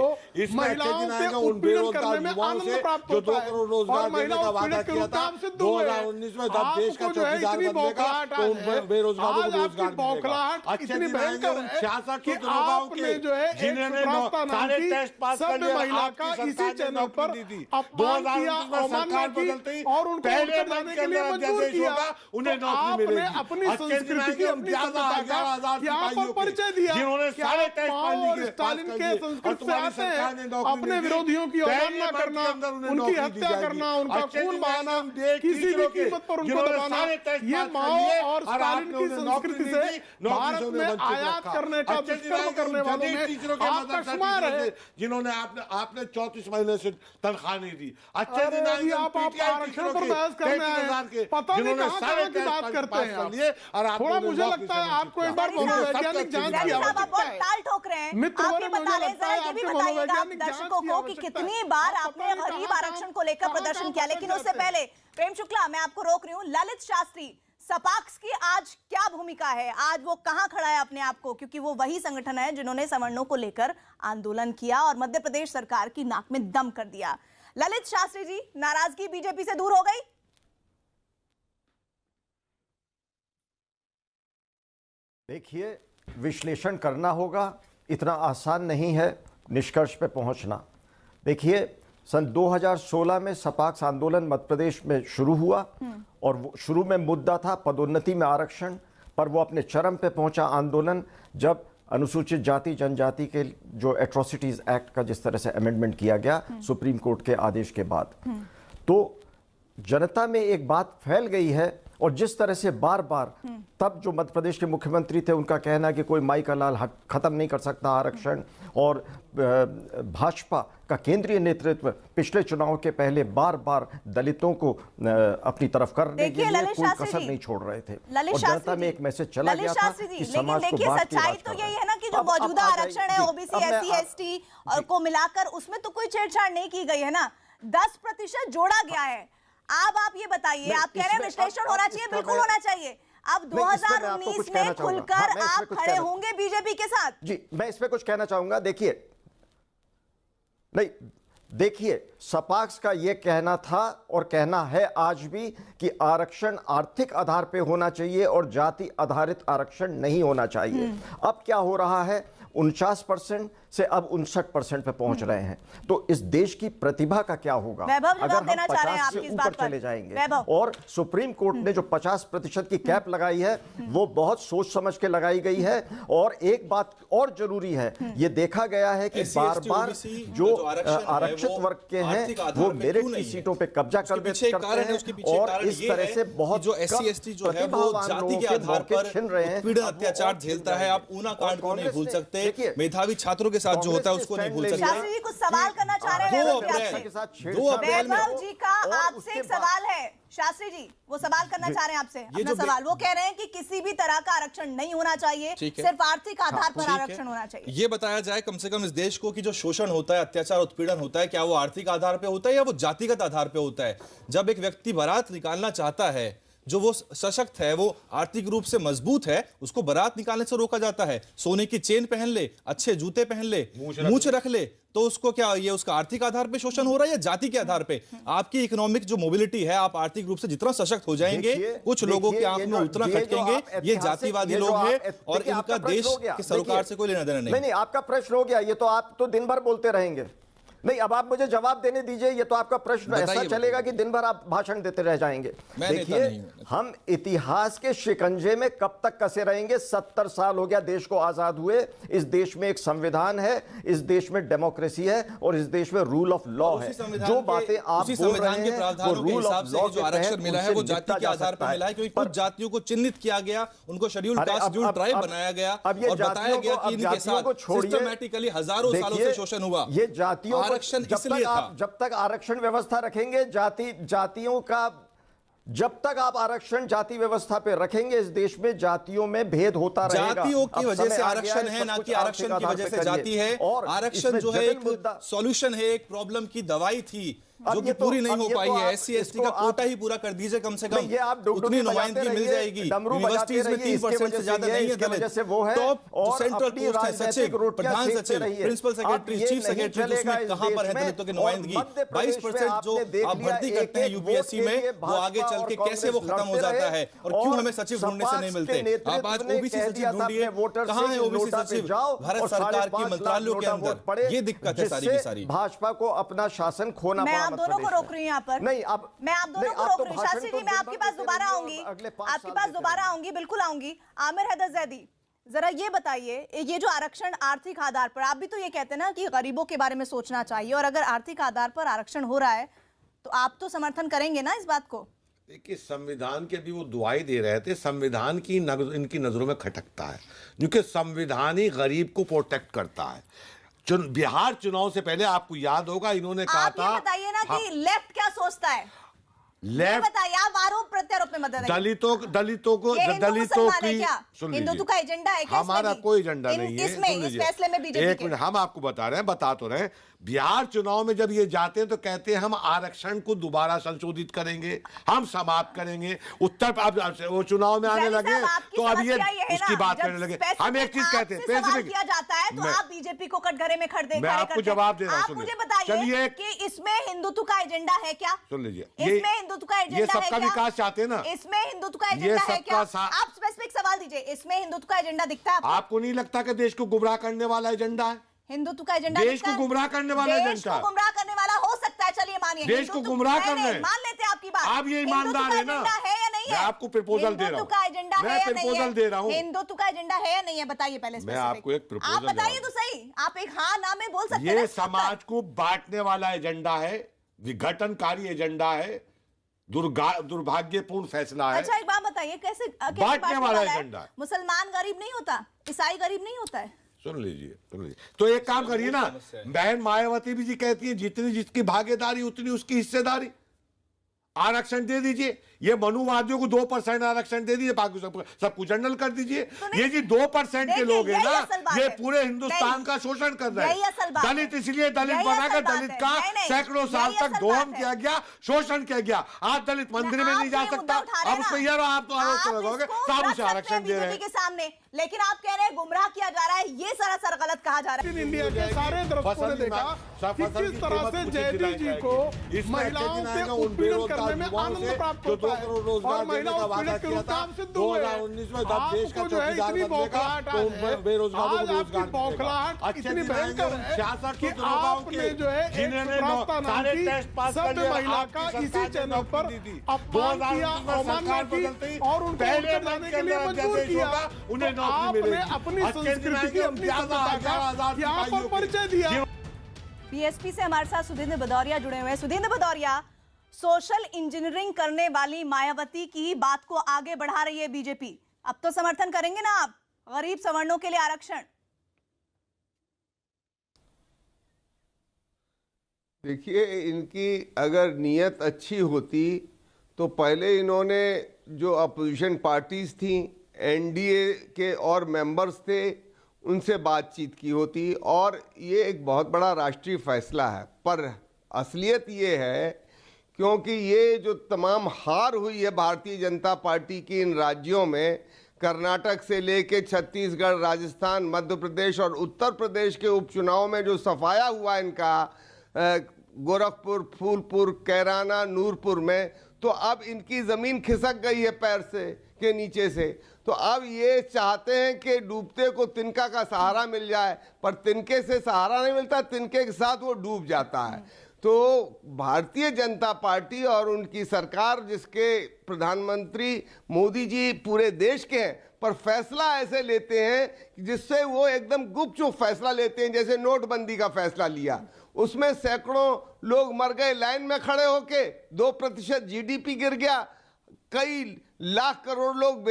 महिलाओं के उत्पीड़न करने में आनंद प्राप्त होता है और महिलाओं को पीड़ित के रूप में सिद्ध हुए। 2019 में जब देश का चौकीदार बदलेगा तो बेरोजगारों को रोजगार मिलेगा। अच्छे दिन आएंगे उन 66 गाँव के जिन्होंने सारे टेस्ट पास कर लिए, महिला का इसी चैनल पर अपमान किया, अवमानना की और उनको वोट करने के लिए मजबूर किया। उन्हें नौकरी मिलेगी। अपनी संस्कृति की अपनी सभ्यता का यहाँ पर परिचय दिया, जिन्होंने सारे टेस्ट और स्टालिन के संस्कृत से आते हैं अपने विरोधियों की अवमानना करना, उनकी हत्या करना, उनका खून बहाना, किसी भी कीमत पर उनको दबाना, ये माओ और स्टालिन की संस्कृति से भारत में आयात करने का दुष्कर्म करने वालों में आपका शुमार है। जिन्होंने आपने 34 महीने से तनख्वाह नहीं दी। अच्छे दिन आएंगे आप आरक्षण पर बहस करने आए, पता नहीं कहां की बात करते हैं। थोड़ा मुझे लगता है आपको एक बार मनोवैज्ञानिक जांच की आवश्यकता है। आपने बता रहे, जरा ये भी बताइएगा आप दर्शकों को कि कितनी बार आपने गरीब आरक्षण को लेकर प्रदर्शन किया। लेकिन उससे पहले प्रेम शुक्ला, मैं आपको रोक रही हूँ। ललित शास्त्री, सपाक्स की आज क्या भूमिका है? आज वो कहां खड़ा है अपने आप को? क्योंकि वो वही संगठन है जिन्होंने सवर्णों को लेकर आंदोलन किया और मध्य प्रदेश सरकार की नाक में दम कर दिया। ललित शास्त्री जी, नाराजगी बीजेपी से दूर हो गई? देखिए, विश्लेषण करना होगा, इतना आसान नहीं है निष्कर्ष पे पहुंचना। देखिए, सन 2016 में सपाक्स आंदोलन मध्य प्रदेश में शुरू हुआ और वो शुरू में मुद्दा था पदोन्नति में आरक्षण, पर वो अपने चरम पे पहुंचा आंदोलन जब अनुसूचित जाति जनजाति के जो एट्रोसिटीज एक्ट का जिस तरह से अमेंडमेंट किया गया सुप्रीम कोर्ट के आदेश के बाद। तो जनता में एक बात फैल गई है और जिस तरह से बार बार तब जो मध्य प्रदेश के मुख्यमंत्री थे उनका कहना कि कोई माई का लाल खत्म नहीं कर सकता आरक्षण, और भाजपा का केंद्रीय नेतृत्व पिछले चुनाव के पहले बार बार दलितों को अपनी तरफ करने के लिए कोई कसर नहीं छोड़ रहे थे और जनता में एक मैसेज चला गया था कि समाज को बांट के सच्चाई तो यही है ना कि जो मौजूदा आरक्षण है ओबीसी SC ST को मिलाकर उसमें तो कोई छेड़छाड़ नहीं की गई है ना, 10% जोड़ा गया है। अब आप ये बताइए, आप कह रहे हैं विश्लेषण होना चाहिए, बिल्कुल होना चाहिए। अब 2019 में खुलकर आप खड़े होंगे बीजेपी के साथ? जी, मैं इस पे कुछ कहना चाहूंगा। देखिए सपाक्स का ये कहना था और कहना है आज भी कि आरक्षण आर्थिक आधार पे होना चाहिए और जाति आधारित आरक्षण नहीं होना चाहिए। अब क्या हो रहा है, 49% से अब 59% पे पहुंच रहे हैं। तो इस देश की प्रतिभा का क्या होगा अगर हम 50 से ऊपर चले जाएंगे। और सुप्रीम कोर्ट ने जो 50% की कैप लगाई है वो बहुत सोच समझ के लगाई गई है। और एक बात और जरूरी है, ये देखा गया है कि बार बार जो आरक्षित वर्ग के हैं वो मेरिट की सीटों पे कब्जा कर करते हैं और इस तरह से बहुत जो SC ST जो है वो जाति के आधार पर छिन रहे हैं, उत्पीड़न अत्याचार झेलता है। आप ऊना कांड को नहीं भूल सकते, मेधावी छात्रों के साथ जो होता है उसको नहीं भूल सकते। शास्त्री जी कुछ सवाल करना चाह रहे हैं वैभव जी का आपसे एक सवाल है। शास्त्री जी वो सवाल करना चाह रहे हैं आपसे अपना सवाल। वो कह रहे हैं कि किसी भी तरह का आरक्षण नहीं होना चाहिए, सिर्फ आर्थिक आधार पर आरक्षण होना चाहिए। ये बताया जाए कम से कम इस देश को कि जो शोषण होता है, अत्याचार उत्पीड़न होता है, क्या वो आर्थिक आधार पे होता है या वो जातिगत आधार पे होता है। जब एक व्यक्ति बारात निकालना चाहता है, जो वो सशक्त है, वो आर्थिक रूप से मजबूत है, उसको बारात निकालने से रोका जाता है। सोने की चेन पहन ले, अच्छे जूते पहन ले, मूंछ रख ले, तो उसको क्या ये उसका आर्थिक आधार पे शोषण हो रहा है या जाति के आधार पे? आपकी इकोनॉमिक जो मोबिलिटी है, आप आर्थिक रूप से जितना सशक्त हो जाएंगे, कुछ लोगों के आंख में उतना खटकेंगे। ये जातिवादी लोग हैं और इनका देश की सरकार से कोई लेना देना नहीं। नहीं, आपका प्रश्न हो गया। ये तो आप तो दिन भर बोलते रहेंगे। नहीं, अब आप मुझे जवाब देने दीजिए। ये तो आपका प्रश्न ऐसा चलेगा कि दिन भर आप भाषण देते रह जाएंगे। देखिए, हम इतिहास के शिकंजे में कब तक कसे रहेंगे? 70 साल हो गया देश को आजाद हुए। इस देश में एक संविधान है, इस देश में डेमोक्रेसी है और इस देश में रूल ऑफ लॉ है। जो बातें आप बोल रहे हैं वो रूल ऑफ लॉ जो आरक्षण मिला है वो जाति के आधार पर मिला है, क्योंकि कुछ जातियों को चिन्हित किया गया, उनको शेड्यूल कास्ट, शेड्यूल ट्राइब बनाया गया और बताया गया कि इनके साथ सिस्टमैटिकली हजारों सालों से शोषण हुआ। ये जातियों जब तक आरक्षण व्यवस्था रखेंगे, जब तक आप आरक्षण जाति व्यवस्था पे रखेंगे, इस देश में जातियों में भेद होता रहेगा। जातियों की वजह से आरक्षण है, ना कि आरक्षण की वजह से जाति है। और आरक्षण जो है एक सॉल्यूशन है, एक प्रॉब्लम की दवाई थी जो कि पूरी नहीं हो पाई है। SC ST का कोटा ही पूरा कर दीजिए, कम से कम उतनी नुमाइंदगी मिल जाएगी। यूनिवर्सिटीज में 3% से ज्यादा नहीं है दलित। टॉप जो सेंट्रल पोस्ट है, सचिव, प्रधान सचिव, प्रिंसिपल सेक्रेटरी, चीफ सेक्रेटरी, उसमें कहां पर है दलितों की नुमाइंदगी? 22% जो आप भर्ती करते हैं UPSC में, वो आगे चल के कैसे वो खत्म हो जाता है और क्यों हमें सचिव ढूंढने से नहीं मिलते? आप आज OBC सचिव ढूंढिए, कहां है OBC सचिव? भारत सरकार की मंत्रालयों के अंदर ये दिक्कत है सारी की सारी। भाजपा को अपना शासन खोना पड़ा। आप दोनों को रोक रही हूं यहाँ पर। नहीं, अब मैं आप दोनों को रोक रही हूं। शास्त्री जी, मैं आपके पास दोबारा आऊंगी, आपके पास दोबारा आऊंगी, बिल्कुल आऊंगी। आमिर हैदर जैदी, जरा ये बताइए, ये जो आरक्षण आर्थिक आधार पर, आप भी तो ये कहते हैं ना कि गरीबों के बारे में सोचना चाहिए, और अगर आर्थिक आधार पर आरक्षण हो रहा है तो आप तो समर्थन करेंगे ना इस बात को? देखिए, संविधान के भी वो दुआई दे रहे थे। संविधान की इनकी नजरों में खटकता है, क्योंकि संविधान ही गरीब को प्रोटेक्ट करता है। बिहार चुनाव से पहले आपको याद होगा, इन्होंने कहा था, आप बताइए ना कि लेफ्ट क्या सोचता है। लेफ्ट बताइए, आप आरोप प्रत्यारोप में मदद दलितों की हिंदुत्व का एजेंडा है क्या? हमारा कोई एजेंडा नहीं है। इस फैसले में बीजेपी, एक मिनट, हम आपको बता रहे हैं, बता तो रहे। बिहार चुनाव में जब ये जाते हैं तो कहते हैं हम आरक्षण को दोबारा संशोधित करेंगे, हम समाप्त करेंगे। उत्तर वो चुनाव में आने लगे तो अब ये उसकी बात करने लगे। हम एक चीज कहते हैं, किया जाता है तो आप बीजेपी को कटघरे में खड़े मैं आपको जवाब दे रहा हूँ। मुझे बताइए कि इसमें हिंदुत्व का एजेंडा है क्या? सुन लीजिए, इसमें हिंदुत्व का एजेंडा है क्या? ये सबका विकास चाहते हैं ना, इसमें हिंदुत्व का एजेंडा है क्या? आप स्पेसिफिक सवाल दीजिए, इसमें हिंदुत्व का एजेंडा दिखता है आपको? नहीं लगता कि देश को गुमराह करने वाला एजेंडा है? हिंदुत्व का एजेंडा देश को गुमराह करने वाला एजेंडा, देश को गुमराह करने वाला हो सकता है। चलिए मानिए, देश को गुमराह करना है, मान लेते हैं आपकी बात। आप ये ईमानदार है ना? है या नहीं है? मैं आपको प्रपोजल दे रहा हूं, हिंदुत्व का एजेंडा है या नहीं है? दे रहा हूं, हिंदुत्व का एजेंडा है या नहीं है? बताइए पहले। मैं आपको एक प्रपोजल, आप बताइए तो सही, आप एक हाँ ना में बोल सकते हैं। ये समाज को बांटने वाला एजेंडा है, विघटनकारी एजेंडा है, दुर्भाग्यपूर्ण फैसला है। अच्छा एक बात बताइए, कैसे बांटने वाला एजेंडा है। मुसलमान गरीब नहीं होता, ईसाई गरीब नहीं होता है। सुन लीजिए तो एक काम करिए ना, बहन मायावती भी जी कहती है जितनी जिसकी भागीदारी उतनी उसकी हिस्सेदारी, आरक्षण दे दीजिए। ये मनुवादियों को 2% आरक्षण दे दीजिए, बाकी सब कुछ जनरल कर दीजिए। ये जी 2% के लोग हैं ना, ये पूरे हिंदुस्तान का शोषण कर रहे हैं। दलित इसलिए दलित बनाकर दलित का सैकड़ों साल तक दोहन किया गया, शोषण किया गया। आज दलित मंदिर में नहीं जा सकता, अब उसमें यार आप तो आरोप लगाओगे साहब उसे आरक्षण दे रहे हैं के सामने, लेकिन आप कह रहे हैं गुमराह किया जा रहा है, ये सरासर गलत कहा जा रहा है। इंडिया के सारे दर्शकों ने देखा कि किस तरह से जयदी जी को महिलाओं से उत्पीड़न करने में आनंद प्राप्त होता है और महिला उत्पीड़न के रूप में सिद्ध हुए हैं। 2019 में जब देश का जो है इतनी बौखलाहट है, बेरोजगारों आज आपकी बौखलाहट इतनी भयंकर है कि आपने जो है एक प्राप्ता नाम की सभ्य महिला का इसी चैनल पर अपमान किया, अवमानना की और उनको उत्तर जाने के लिए मजबूर किया। तो आपने अपनी संस्कृति की, अपनी सभ्यता का यहाँ पर परिचय दिया। बीएसपी से हमारे साथ सुधींद्र भदौरिया जुड़े हुए हैं। सुधींद्र भदौरिया, सोशल इंजीनियरिंग करने वाली मायावती की बात को आगे बढ़ा रही है बीजेपी, अब तो समर्थन करेंगे ना आप गरीब सवर्णों के लिए आरक्षण? देखिए, इनकी अगर नीयत अच्छी होती तो पहले इन्होंने जो अपोजिशन पार्टीज थी, एनडीए के और मेंबर्स थे, उनसे बातचीत की होती और ये एक बहुत बड़ा राष्ट्रीय फैसला है। पर असलियत ये है क्योंकि ये जो तमाम हार हुई है भारतीय जनता पार्टी की इन राज्यों में, कर्नाटक से लेके छत्तीसगढ़, राजस्थान, मध्य प्रदेश और उत्तर प्रदेश के उपचुनाव में जो सफाया हुआ इनका गोरखपुर, फूलपुर, कैराना, नूरपुर में, तो अब इनकी ज़मीन खिसक गई है पैर से के नीचे से। तो अब ये चाहते हैं कि डूबते को तिनका का सहारा मिल जाए, पर तिनके से सहारा नहीं मिलता, तिनके के साथ वो डूब जाता है। तो भारतीय जनता पार्टी और उनकी सरकार, जिसके प्रधानमंत्री मोदी जी पूरे देश के हैं, पर फैसला ऐसे लेते हैं जिससे वो एकदम गुपचुप फैसला लेते हैं। जैसे नोटबंदी का फैसला लिया, उसमें सैकड़ों लोग मर गए लाइन में खड़े होके, 2% जीडीपी गिर गया, कई लाख लोग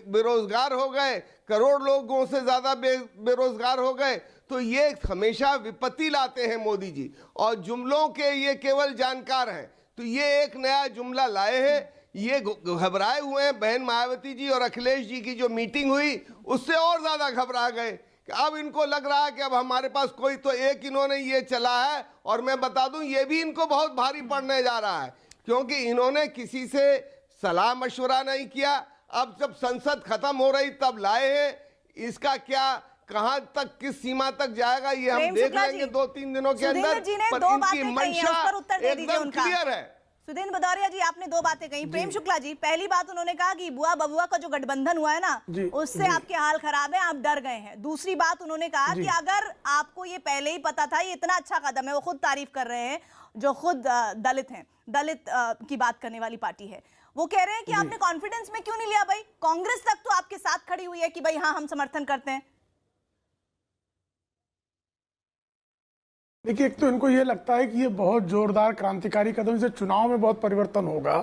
बेरोजगार हो गए, करोड़ लोगों से ज्यादा बेरोजगार हो गए। तो ये हमेशा विपत्ति लाते हैं मोदी जी, और जुमलों के ये केवल जानकार हैं। तो ये एक नया जुमला लाए हैं, ये घबराए हुए हैं। बहन मायावती जी और अखिलेश जी की जो मीटिंग हुई उससे और ज्यादा घबरा गए। अब इनको लग रहा है कि अब हमारे पास कोई तो एक इन्होंने ये चला है, और मैं बता दूं ये भी इनको बहुत भारी पड़ने जा रहा है, क्योंकि इन्होंने किसी से सलाह मशवरा नहीं किया। अब जब संसद खत्म हो रही तब लाए हैं, इसका क्या कहां तक, किस सीमा तक जाएगा ये हम देख लेंगे 2-3 दिनों के अंदर। पर इनकी मंशा एकदम क्लियर है। सुधींद्र भदौरिया जी, आपने 2 बातें कही। प्रेम शुक्ला जी, पहली बात उन्होंने कहा कि बुआ बबुआ का जो गठबंधन हुआ है ना, उससे आपके हाल खराब है, आप डर गए हैं। दूसरी बात उन्होंने कहा कि अगर आपको ये पहले ही पता था, ये इतना अच्छा कदम है, वो खुद तारीफ कर रहे हैं, जो खुद दलित हैं, दलित की बात करने वाली पार्टी है, वो कह रहे हैं कि आपने कॉन्फिडेंस में क्यों नहीं लिया भाई? कांग्रेस तक तो आपके साथ खड़ी हुई है कि भाई हाँ हम समर्थन करते हैं। देखिए, एक तो इनको ये लगता है कि ये बहुत जोरदार क्रांतिकारी कदम से चुनाव में बहुत परिवर्तन होगा,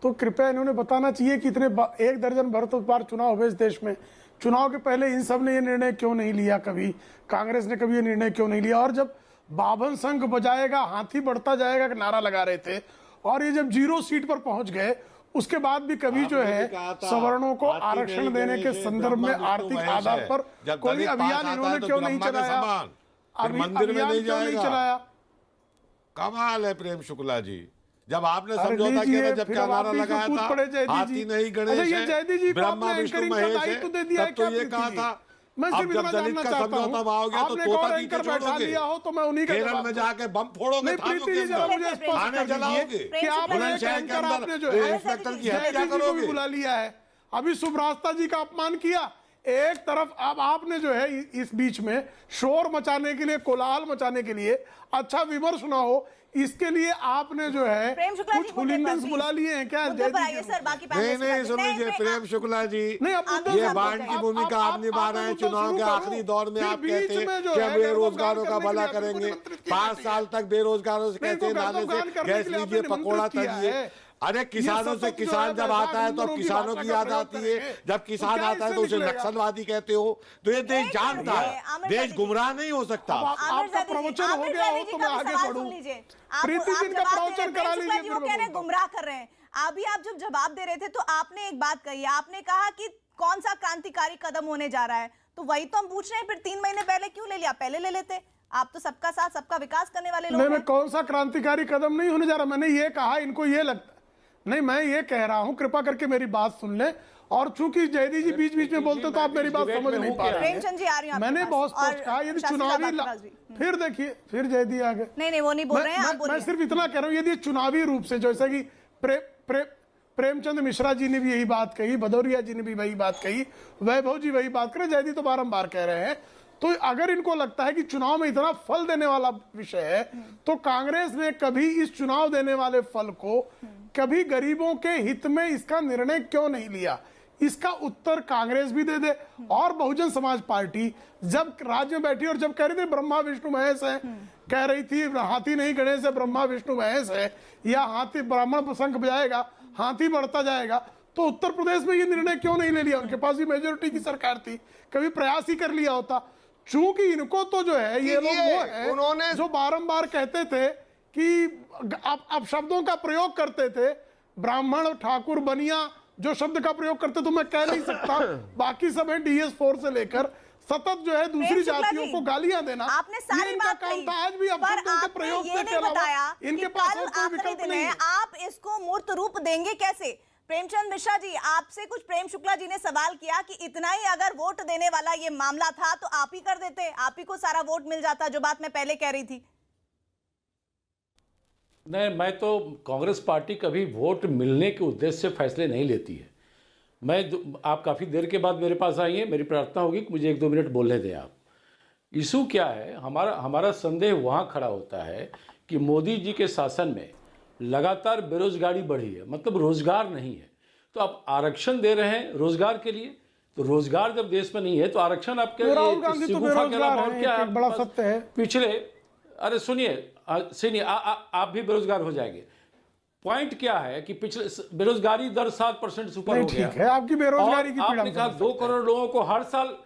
तो कृपया इन्होंने बताना चाहिए कि इतने 1 दर्जन भर तो बार चुनाव हुए इस देश में, चुनाव के पहले इन सब ने ये निर्णय क्यों नहीं लिया? कभी कांग्रेस ने कभी ये निर्णय क्यों नहीं लिया? और जब बाभन संघ बजाएगा हाथी बढ़ता जाएगा का नारा लगा रहे थे, और ये जब 0 सीट पर पहुंच गए, उसके बाद भी कभी जो है सवर्णों को आरक्षण देने के संदर्भ में आर्थिक आधार पर कोई अभियान इन्होंने क्यों नहीं चलाया? मंदिर में नहीं चलाया। कमाल है प्रेम शुक्ला जी, जब आपने समझौता किया, जब क्या नारा लगाया था, हाथी नहीं गणेश है, ब्रह्मा विष्णु महेश है, तब तो ये कहा था। अब जब दलित का समझौता हो गया तो तोता की के छोड़ोगे, केरल में जाके बम फोड़ोगे, थाने जलाओगे, बुलंदशहर के अंदर इंस्पेक्टर की हत्या करोगे। बुला लिया है, अभी सुब्रास्ता जी का अपमान किया, एक तरफ अब आपने जो है इस बीच में शोर मचाने के लिए, कोलाहल मचाने के लिए, अच्छा विमर्श ना हो इसके लिए आपने जो है कुछ हुलिंगन्स बुला लिए हैं क्या? नहीं सुन लीजिए प्रेम शुक्ला जी, ये बांड की भूमिका आप निभा रहे हैं। चुनाव के आखिरी दौर में आप कहते हैं कि हम बेरोजगारों का भला करेंगे, 5 साल तक बेरोजगारों से कहते नाले से गैस लीजिए, पकौड़ा तलिए। अरे किसानों से किसान जब आता है तो किसानों की याद आती है, जब किसान आता है तो उसे नक्सलवादी कहते हो। तो ये देश जानता है, देश गुमराह नहीं हो सकता। आपका प्रवचन हो गया हो तो मैं आगे बढ़ूं। प्रीति जी का प्रवचन करा लीजिए। वो कह रहे हैं गुमराह कर रहे हैं। अभी आप जब जवाब दे रहे थे तो आपने एक बात कही, आपने कहा कि कौन सा क्रांतिकारी कदम होने जा रहा है, तो वही तो हम पूछ रहे हैं। फिर 3 महीने पहले क्यों ले लिया? पहले ले लेते। आप तो सबका साथ सबका विकास करने वाले लोग हैं। मैं कौन सा क्रांतिकारी कदम नहीं होने जा रहा, मैंने ये कहा इनको ये लगता नहीं, मैं ये कह रहा हूं कृपा करके मेरी बात सुन ले। और चूंकि जयदी जी बीच बीच में बोलते तो आप मेरी बात समझ नहीं पा रहे हैं। मैंने बहुत स्पष्ट कहा यदि चुनावी फिर देखिए फिर जयदी आ गए। नहीं वो नहीं बोल रहे हैं, आप बोलिए। मैं सिर्फ इतना कह रहा हूं यदि चुनावी रूप से, जैसा कि प्रेमचंद मिश्रा जी ने भी यही बात कही, भदौरिया जी ने भी वही बात कही, वैभव जी वही बात करें, जयदी तो बारंबार कह रहे हैं। तो अगर इनको लगता है कि चुनाव में इतना फल देने वाला विषय है तो कांग्रेस ने कभी इस चुनाव देने वाले फल को, कभी गरीबों के हित में इसका निर्णय क्यों नहीं लिया? इसका उत्तर कांग्रेस भी दे दे। और बहुजन समाज पार्टी जब राज्य में बैठी और जब कह रही थी ब्रह्मा विष्णु महेश है, कह रही थी हाथी नहीं गणेश है ब्रह्मा विष्णु महेश है, या हाथी ब्राह्मण शंख बजाएगा हाथी बढ़ता जाएगा, तो उत्तर प्रदेश में ये निर्णय क्यों नहीं ले लिया? उनके पास भी मेजोरिटी की सरकार थी, कभी प्रयास ही कर लिया होता। चूंकि इनको तो जो है ये लोग वो है उन्होंने जो बारंबार कहते थे कि अब शब्दों का प्रयोग करते थे, ब्राह्मण ठाकुर बनिया जो शब्द का प्रयोग करते तो मैं कह नहीं सकता, बाकी सब है DS4 से लेकर सतत जो है दूसरी जातियों को गालियां देना। आपने सारी बात कही, आज भी अपशब्दों के प्रयोग ये नहीं बताया इनके पास और कोई विकल्प नहीं है। आप इसको मूर्त रूप देंगे कैसे? प्रेमचंद मिश्रा जी, आपसे कुछ प्रेम शुक्ला जी ने सवाल किया कि इतना ही अगर वोट देने वाला ये मामला था तो आप ही कर देते, आप ही को सारा वोट मिल जाता, जो बात मैं पहले कह रही थी। नहीं, मैं तो कांग्रेस पार्टी कभी वोट मिलने के उद्देश्य से फैसले नहीं लेती है। आप काफ़ी देर के बाद मेरे पास आई हैं, मेरी प्रार्थना होगी कि मुझे 1-2 मिनट बोलने दें आप। इशू क्या है, हमारा संदेह वहाँ खड़ा होता है कि मोदी जी के शासन में लगातार बेरोजगारी बढ़ी है, मतलब रोजगार नहीं है। तो आप आरक्षण दे रहे हैं रोजगार के लिए, तो रोजगार जब देश में नहीं है तो आरक्षण आपके क्या बड़ा सत्य है। पिछले अरे सुनिए आप भी बेरोजगार हो जाएंगे। पॉइंट क्या है कि पिछले बेरोजगारी दर 7% से ऊपर हो गया है। आपकी बेरोजगारी की आपने कहा 2 करोड़ लोगों को हर साल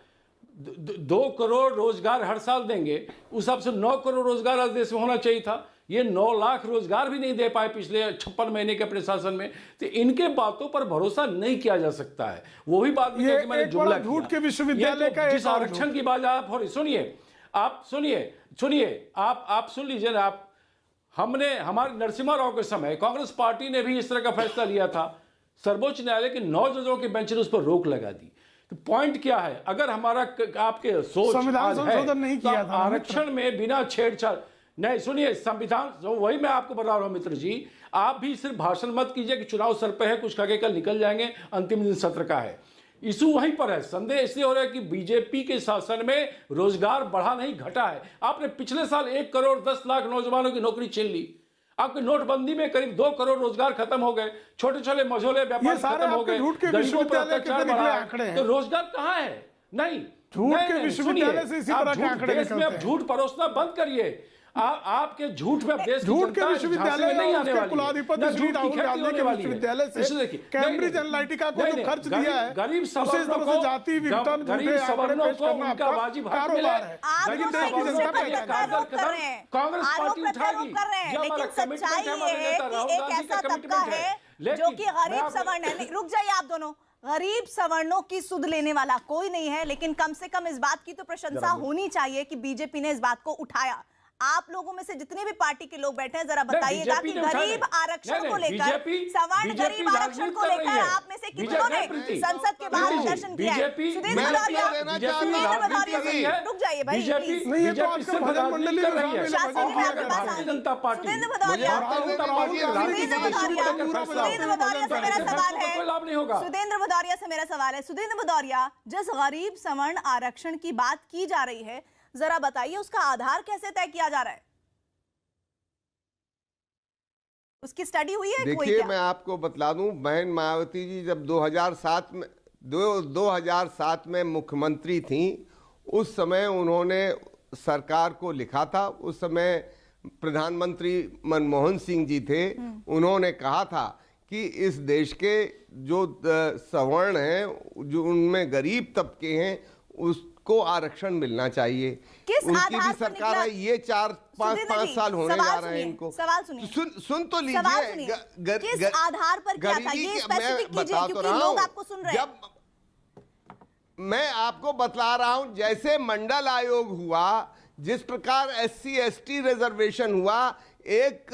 2 करोड़ रोजगार हर साल देंगे, उस हिसाब से 9 करोड़ रोजगार आज देश में होना चाहिए था। ये 9 लाख रोजगार भी नहीं दे पाए पिछले 56 महीने के अपने शासन में। तो इनके बातों पर भरोसा नहीं किया जा सकता है। वो भी बात नहीं है कि मैंने जुमला झूठ के विश्वविद्यालय का जिस आरक्षण की बात आप हो रही, सुनिए आप सुन लीजिए ना। आप हमारे नरसिम्हा राव के समय कांग्रेस पार्टी ने भी इस तरह का फैसला लिया था, सर्वोच्च न्यायालय के 9 जजों की बेंच ने उस पर रोक लगा दी। तो पॉइंट क्या है, अगर हमारा आपके सोच संविधान संशोधन नहीं किया था, आरक्षण में बिना छेड़छाड़ नहीं, सुनिए संविधान, वही मैं आपको बता रहा हूं मित्र जी, आप भी सिर्फ भाषण मत कीजिए कि चुनाव सर पे है, कुछ करके कल निकल जाएंगे, अंतिम दिन सत्र का है। इशू वहीं पर है। संदेह इसलिए हो रहा है कि बीजेपी के शासन में रोजगार बढ़ा नहीं घटा है। आपने पिछले साल 1 करोड़ 10 लाख नौजवानों की नौकरी छीन ली। आपकी नोटबंदी में करीब 2 करोड़ रोजगार खत्म हो गए, छोटे छोटे मझोले व्यापार खत्म हो गए, गरीबों पर अत्याचार बढ़ा, तो रोजगार कहाँ है? नहीं, झूठ के विश्वविद्यालय से इसी तरह के आंकड़े देश में अब झूठ परोसना बंद करिए। आपके झूठ में देश झूठ के विश्वविद्यालय नहीं आने वाली, कुलाधिपति श्री राहुल गांधी के विश्वविद्यालय से कैम्ब्रिज एनालिटिका को जो खर्च दिया है, गरीब सवर्णों को जाति विघटन गरीब सवर्णों को उनका वाजिब हक मिले, लेकिन देश की जनता कांग्रेस पार्टी उठाएगी। लेकिन सच्चाई ये है कि एक ऐसा तबका है जो कि गरीब सवर्ण है। रुक जाइए आप दोनों, गरीब सवर्णों की सुध लेने वाला कोई नहीं है, लेकिन कम से कम इस बात की तो प्रशंसा होनी चाहिए कि बीजेपी ने इस बात को उठाया। आप लोगों में से जितने भी पार्टी के लोग बैठे हैं, जरा बताइएगा कि गरीब आरक्षण को लेकर, सवर्ण गरीब आरक्षण को लेकर आप में से कितनों ने संसद के बाहर प्रदर्शन किया है? सुधींद्र भदौरिया, रुक जाइए भाई, जनता पार्टी, सुधींद्र भदौरिया से मेरा सवाल है। सुधींद्र भदौरिया, जिस गरीब सवर्ण आरक्षण की बात की जा रही है, जरा बताइए उसका आधार कैसे तय किया जा रहा है? उसकी स्टडी हुई है? देखिए, मैं आपको बतला दूं, बहन मायावती जी जब 2007 में मुख्यमंत्री थी, उस समय उन्होंने सरकार को लिखा था। उस समय प्रधानमंत्री मनमोहन सिंह जी थे। उन्होंने कहा था कि इस देश के जो सवर्ण हैं, जो उनमें गरीब तबके हैं, उसको आरक्षण मिलना चाहिए। उनकी भी सरकार है, ये 4-5 साल होने जा रहे हैं इनको। सवाल सुनिए, सुन तो लीजिए। किस आधार पर किया था ये स्पेसिफिक कीजिए, क्योंकि लोग आपको सुन रहे हैं। मैं आपको बतला रहा हूं, जैसे मंडल आयोग हुआ, जिस प्रकार SC ST रिजर्वेशन हुआ, एक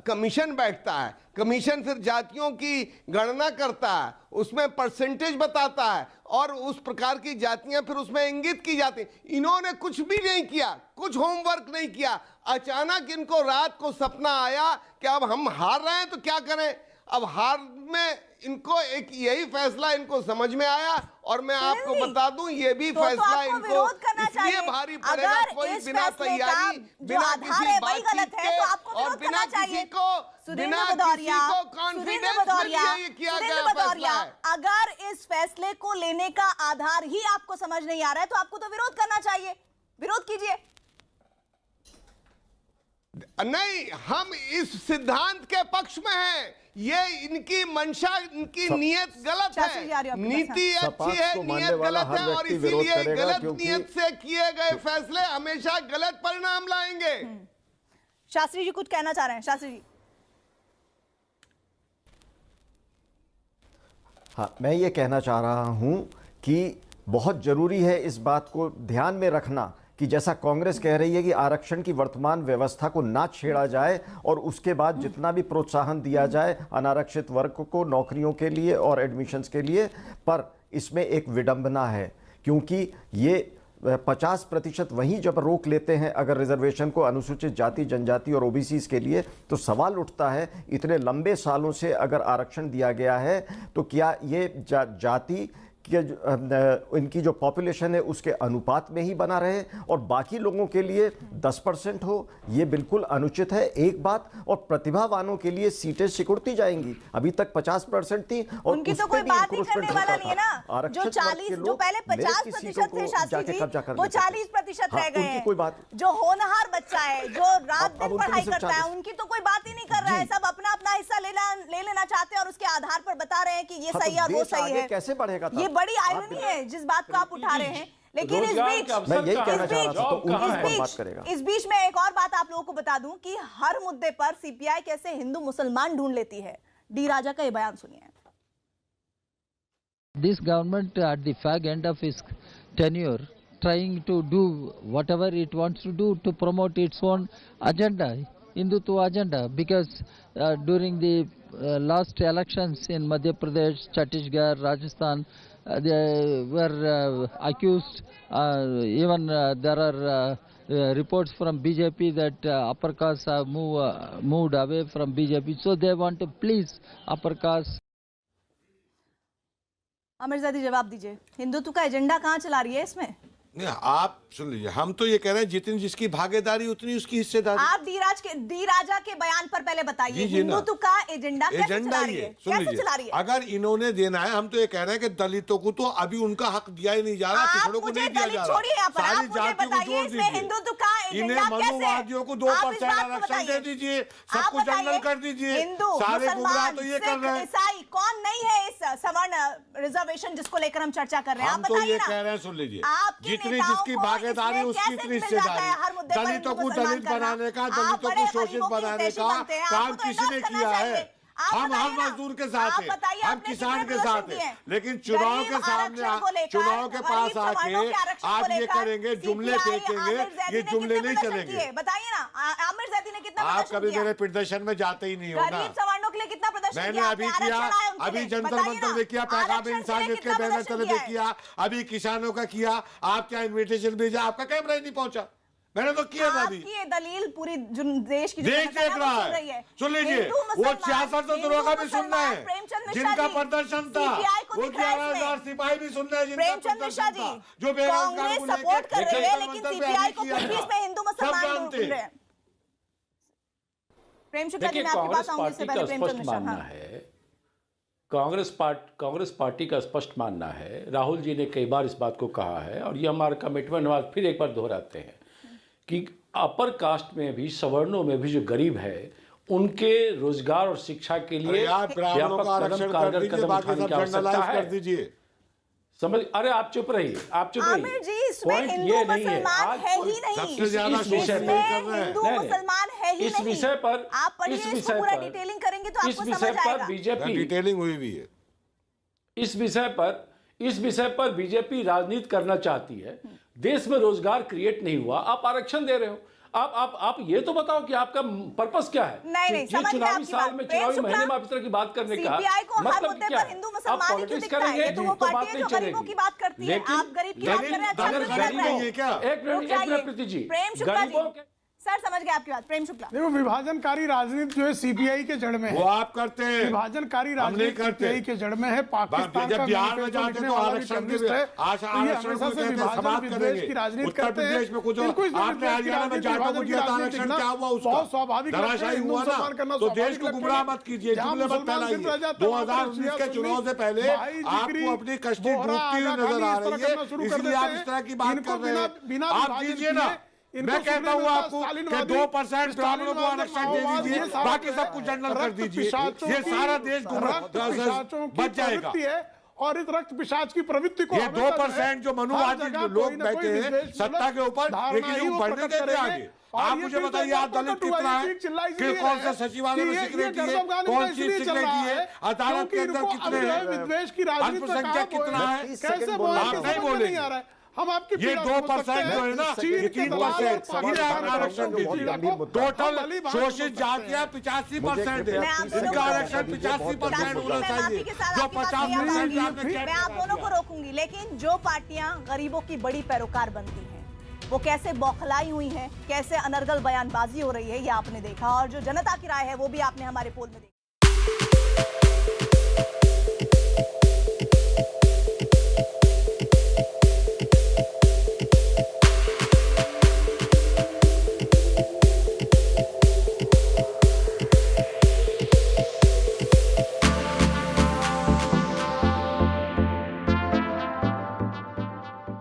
कमीशन बैठता है, कमीशन फिर जातियों की गणना करता है, उसमें परसेंटेज बताता है, और उस प्रकार की जातियां फिर उसमें इंगित की जाती। इन्होंने कुछ भी नहीं किया, कुछ होमवर्क नहीं किया। अचानक इनको रात को सपना आया कि अब हम हार रहे हैं तो क्या करें। अब हार में इनको एक यही फैसला इनको समझ में आया, और मैं आपको बता दूं, ये भी फैसला इनको इसलिए भारी पड़ेगा, कोई बिना तैयारी, बिना किसी बातचीत के और बिना किसी को कॉन्फिडेंस में ये किया गया फैसला है। अगर इस फैसले को लेने का आधार ही आपको समझ नहीं आ रहा है, तो आपको तो विरोध करना चाहिए। विरोध कीजिए। नहीं, हम इस सिद्धांत के पक्ष में हैं। ये इनकी मंशा, इनकी नीयत गलत है। नीति अच्छी है, नियत गलत है, और इसीलिए गलत नियत से किए गए फैसले हमेशा गलत परिणाम लाएंगे। शास्त्री जी कुछ कहना चाह रहे हैं? शास्त्री जी। हाँ, मैं ये कहना चाह रहा हूं कि बहुत जरूरी है इस बात को ध्यान में रखना कि जैसा कांग्रेस कह रही है कि आरक्षण की वर्तमान व्यवस्था को ना छेड़ा जाए, और उसके बाद जितना भी प्रोत्साहन दिया जाए अनारक्षित वर्ग को नौकरियों के लिए और एडमिशन्स के लिए, पर इसमें एक विडंबना है, क्योंकि ये 50% वहीं जब रोक लेते हैं अगर रिजर्वेशन को अनुसूचित जाति, जनजाति और ओबीसीज के लिए, तो सवाल उठता है इतने लंबे सालों से अगर आरक्षण दिया गया है तो क्या ये जाति कि इनकी जो पॉपुलेशन है उसके अनुपात में ही बना रहे और बाकी लोगों के लिए 10% हो, ये बिल्कुल अनुचित है। एक बात, और प्रतिभावानों के लिए सीटें सिकुड़ती जाएंगी। अभी तक 50% थी, और उनकी तो कोई बात ही करने वाला नहीं है ना। जो 40, जो पहले 50% थे शास्त्री जी, वो 40% रह गए हैं। कोई बात, जो होनहार बच्चा है, जो रात दिन पढ़ाई करता है, उनकी तो कोई बात ही नहीं कर रहा है। सब अपना अपना हिस्सा ले लेना चाहते हैं, और उसके आधार पर बता रहे हैं कि ये सही है, वो सही है। कैसे बढ़ेगा? बड़ी आयरनी है जिस बात को आप उठा रहे हैं। लेकिन इस बीच में एक और बात आप लोगों को बता दूं कि हर मुद्दे पर सीपीआई कैसे हिंदू मुसलमान ढूंढ लेती है। डी राजा का ये बयान सुनिए। This government at the fag end of its tenure trying to do whatever it wants to do to promote its own agenda, Hindutva agenda, because during the last elections in Madhya Pradesh, Chhattisgarh, Rajasthan, they were accused, even there are reports from BJP that upper castes have moved away from BJP, so they want to please upper caste. अमीरजादी जवाब दीजिए, हिंदुत्व का एजेंडा कहाँ चला रही है इसमें? नहीं, आप सुन लीजिए, हम तो ये कह रहे हैं जितनी जिसकी भागीदारी उतनी उसकी हिस्सेदारी। आप डी राजा के बयान पर पहले बताइए, हिंदुत्व का एजेंडा कैसे चला रही है? कैसे चला रही है? अगर इन्होंने देना है, हम तो ये कह रहे हैं कि दलितों को तो अभी उनका हक दिया ही नहीं जा रहा, पिछड़ों को नहीं दिया जा रहा, सारी जातियों को जोड़ दीजिए, इन्हें मनुवादियों को 2% आरक्षण दे दीजिए, सबको जनरल कर दीजिए, सारे गुमराह तो ये कर रहे हैं। ईसाई कौन नहीं है इस सवर्ण रिजर्वेशन जिसको लेकर हम चर्चा कर रहे हैं? हम तो ये कह रहे हैं, सुन लीजिए, जितनी जिसकी भागीदारी उसकी इतनी हिस्सेदारी। दलितों को दलित बनाने का, दलितों को शोषित बनाने का काम किसने किया है? हम हर मजदूर के साथ हैं, हम किसान के साथ हैं, लेकिन चुनाव के सामने, चुनाव के पास आके आप ये करेंगे, जुमले फेंकेंगे, ये जुमले नहीं चलेंगे। बताइए ना, कितना आप प्रदर्शन कभी किया? मेरे प्रदर्शन में जाते ही नहीं हो ना। गरीब सवर्णों के लिए कितना प्रदर्शन मैंने किया? अभी आपने किया, आरक्षण आए उनके अभी लिए। जंतर बताइए मंतर ना, में किया, पैगाम आरक्षण इंसान के लिए जिसके कितना बैनर प्रदर्शन तले किया में है? किया, अभी किसानों का किया। आप क्या इन्विटेशन भेजा, आपका कैमरा ही नहीं पहुंचा। मैंने तो किया था अभी। आपकी ये दलील पूरी जो देश की देश देख रहा है। सुन लीजिए, वो 66 का भी सुनना है जिनका प्रदर्शन था, वो 11,000 सिपाही भी सुनना है जिनका प्रेमचंद मिश्रा प्रदर्शन जी, था, जो बेरोजगार कांग्रेस को लेके सपोर्ट कर रही है, लेकिन जंतर मंतर पे सीपीआई को हमने किया किस पे हिंदू था। सब मुसलमान जानते ढूंढ रहे हैं। प्रेम शुक्ला जी, देखिए, मैं आपके कांग्रेस पास आऊंगी, इससे पार्टी पहले का प्रेमचंद स्पष्ट मिश्रा। मानना हाँ। है, कांग्रेस पार्टी का स्पष्ट मानना है, राहुल जी ने कई बार इस बात को कहा है और ये हमारा कमिटमेंट हम फिर एक बार दोहराते हैं कि अपर कास्ट में भी, सवर्णों में भी जो गरीब है, उनके रोजगार और शिक्षा के लिए ब्राह्मणों का आरक्षण कर दीजिए, बाकी सब जनरलाइज कर दीजिए। समझ, अरे आप चुप रहिए, आप चुप आमिर रहिए। जी, इसमें हिंदू मुसलमान है ही नहीं। सबसे ज्यादा इसमें हिंदू मुसलमान है ही नहीं। इस विषय पर आप पढ़िए, इसको पूरा डिटेलिंग करेंगे तो आपको समझ आएगा। बीजेपी डिटेलिंग हुई भी है। इस विषय पर बीजेपी राजनीति करना चाहती है। देश में रोजगार क्रिएट नहीं हुआ, आप आरक्षण दे रहे हो। आप ये तो बताओ कि आपका पर्पस क्या है? नहीं, समझ गए चुनावी आपकी साल बात। में, प्रेम चुनावी शुक्ला, महीने में आप इस तरह की बात करने का सीपीआई को हर मतलब मुद्दे क्या पर है? हिंदू आप मुसलमान ही क्यों पॉलिटिक्स दिखता है? करेंगे ये तो वो तो बात पार्टी है नहीं जो गरीबों चलेगी। की बात करती है। आप गरीब की बात कर रहे हैं, अच्छा अगर क्यों नहीं गरीब लग नहीं रहा है क्या? एक मिनट प्रीति जी, प्रेम शुक्ला गरीबों जी, सर समझ गए आपकी बात। प्रेम शुक्ला, देखो, विभाजनकारी राजनीति जो है सीपीआई के जड़ में है। वो आप करते हैं, विभाजनकारी राजनीति सीपीआई के जड़ में है। पाकिस्तान जब का बिहार में जाते तो आरक्षण की आरक्षण समाप्त करेंगे। की राजनीति उत्तर करते हैं। प्रदेश में कुछ आपने हरियाणा में जाटों को दिया था आरक्षण, क्या हुआ उसका? बहुत स्वाभाविक धराशायी हुआ ना। तो देश को गुमराह मत कीजिए, जुमले मत फैलाइए। 2019 के चुनाव से पहले आपको अपनी कश्ती डूबती हुई नजर आ रही है, इसलिए आप इस तरह की बात कर रहे हैं। आप दीजिए ना, मैं कहता हूँ आपको कि 2% ब्राह्मणों को आरक्षण दे दीजिए, बाकी सब कुछ जनरल कर दीजिए, ये सारा देश बच जाएगा। और इस रक्त पिशाच की प्रवृत्ति को ये 2% जो मनुवादी लोग बैठे हैं सत्ता के ऊपर, लेकिन वो बढ़ने देते आगे। आप मुझे बताइए, आप दलित कितना है, कि कौन से सचिवालय में सिक्योरिटी है, कौन सी सिक्योरिटी है, अदालत के अंदर कितने हैं, अल्पसंख्यक कितना है, आप नहीं बोलेंगे। हम आपकी ये 2% जो है ना, ये 3% आरक्षण दीजिए। टोटल शोषित जातियां 85% है, इनका आरक्षण 85% होना चाहिए। जो 50% मैं आप दोनों को रोकूंगी, लेकिन जो पार्टियां गरीबों की बड़ी पैरोकार बनती हैं, वो कैसे बौखलाई हुई हैं, कैसे अनर्गल बयानबाजी हो रही है, ये आपने देखा। और जो जनता की राय है वो भी आपने हमारे पोल में देखा।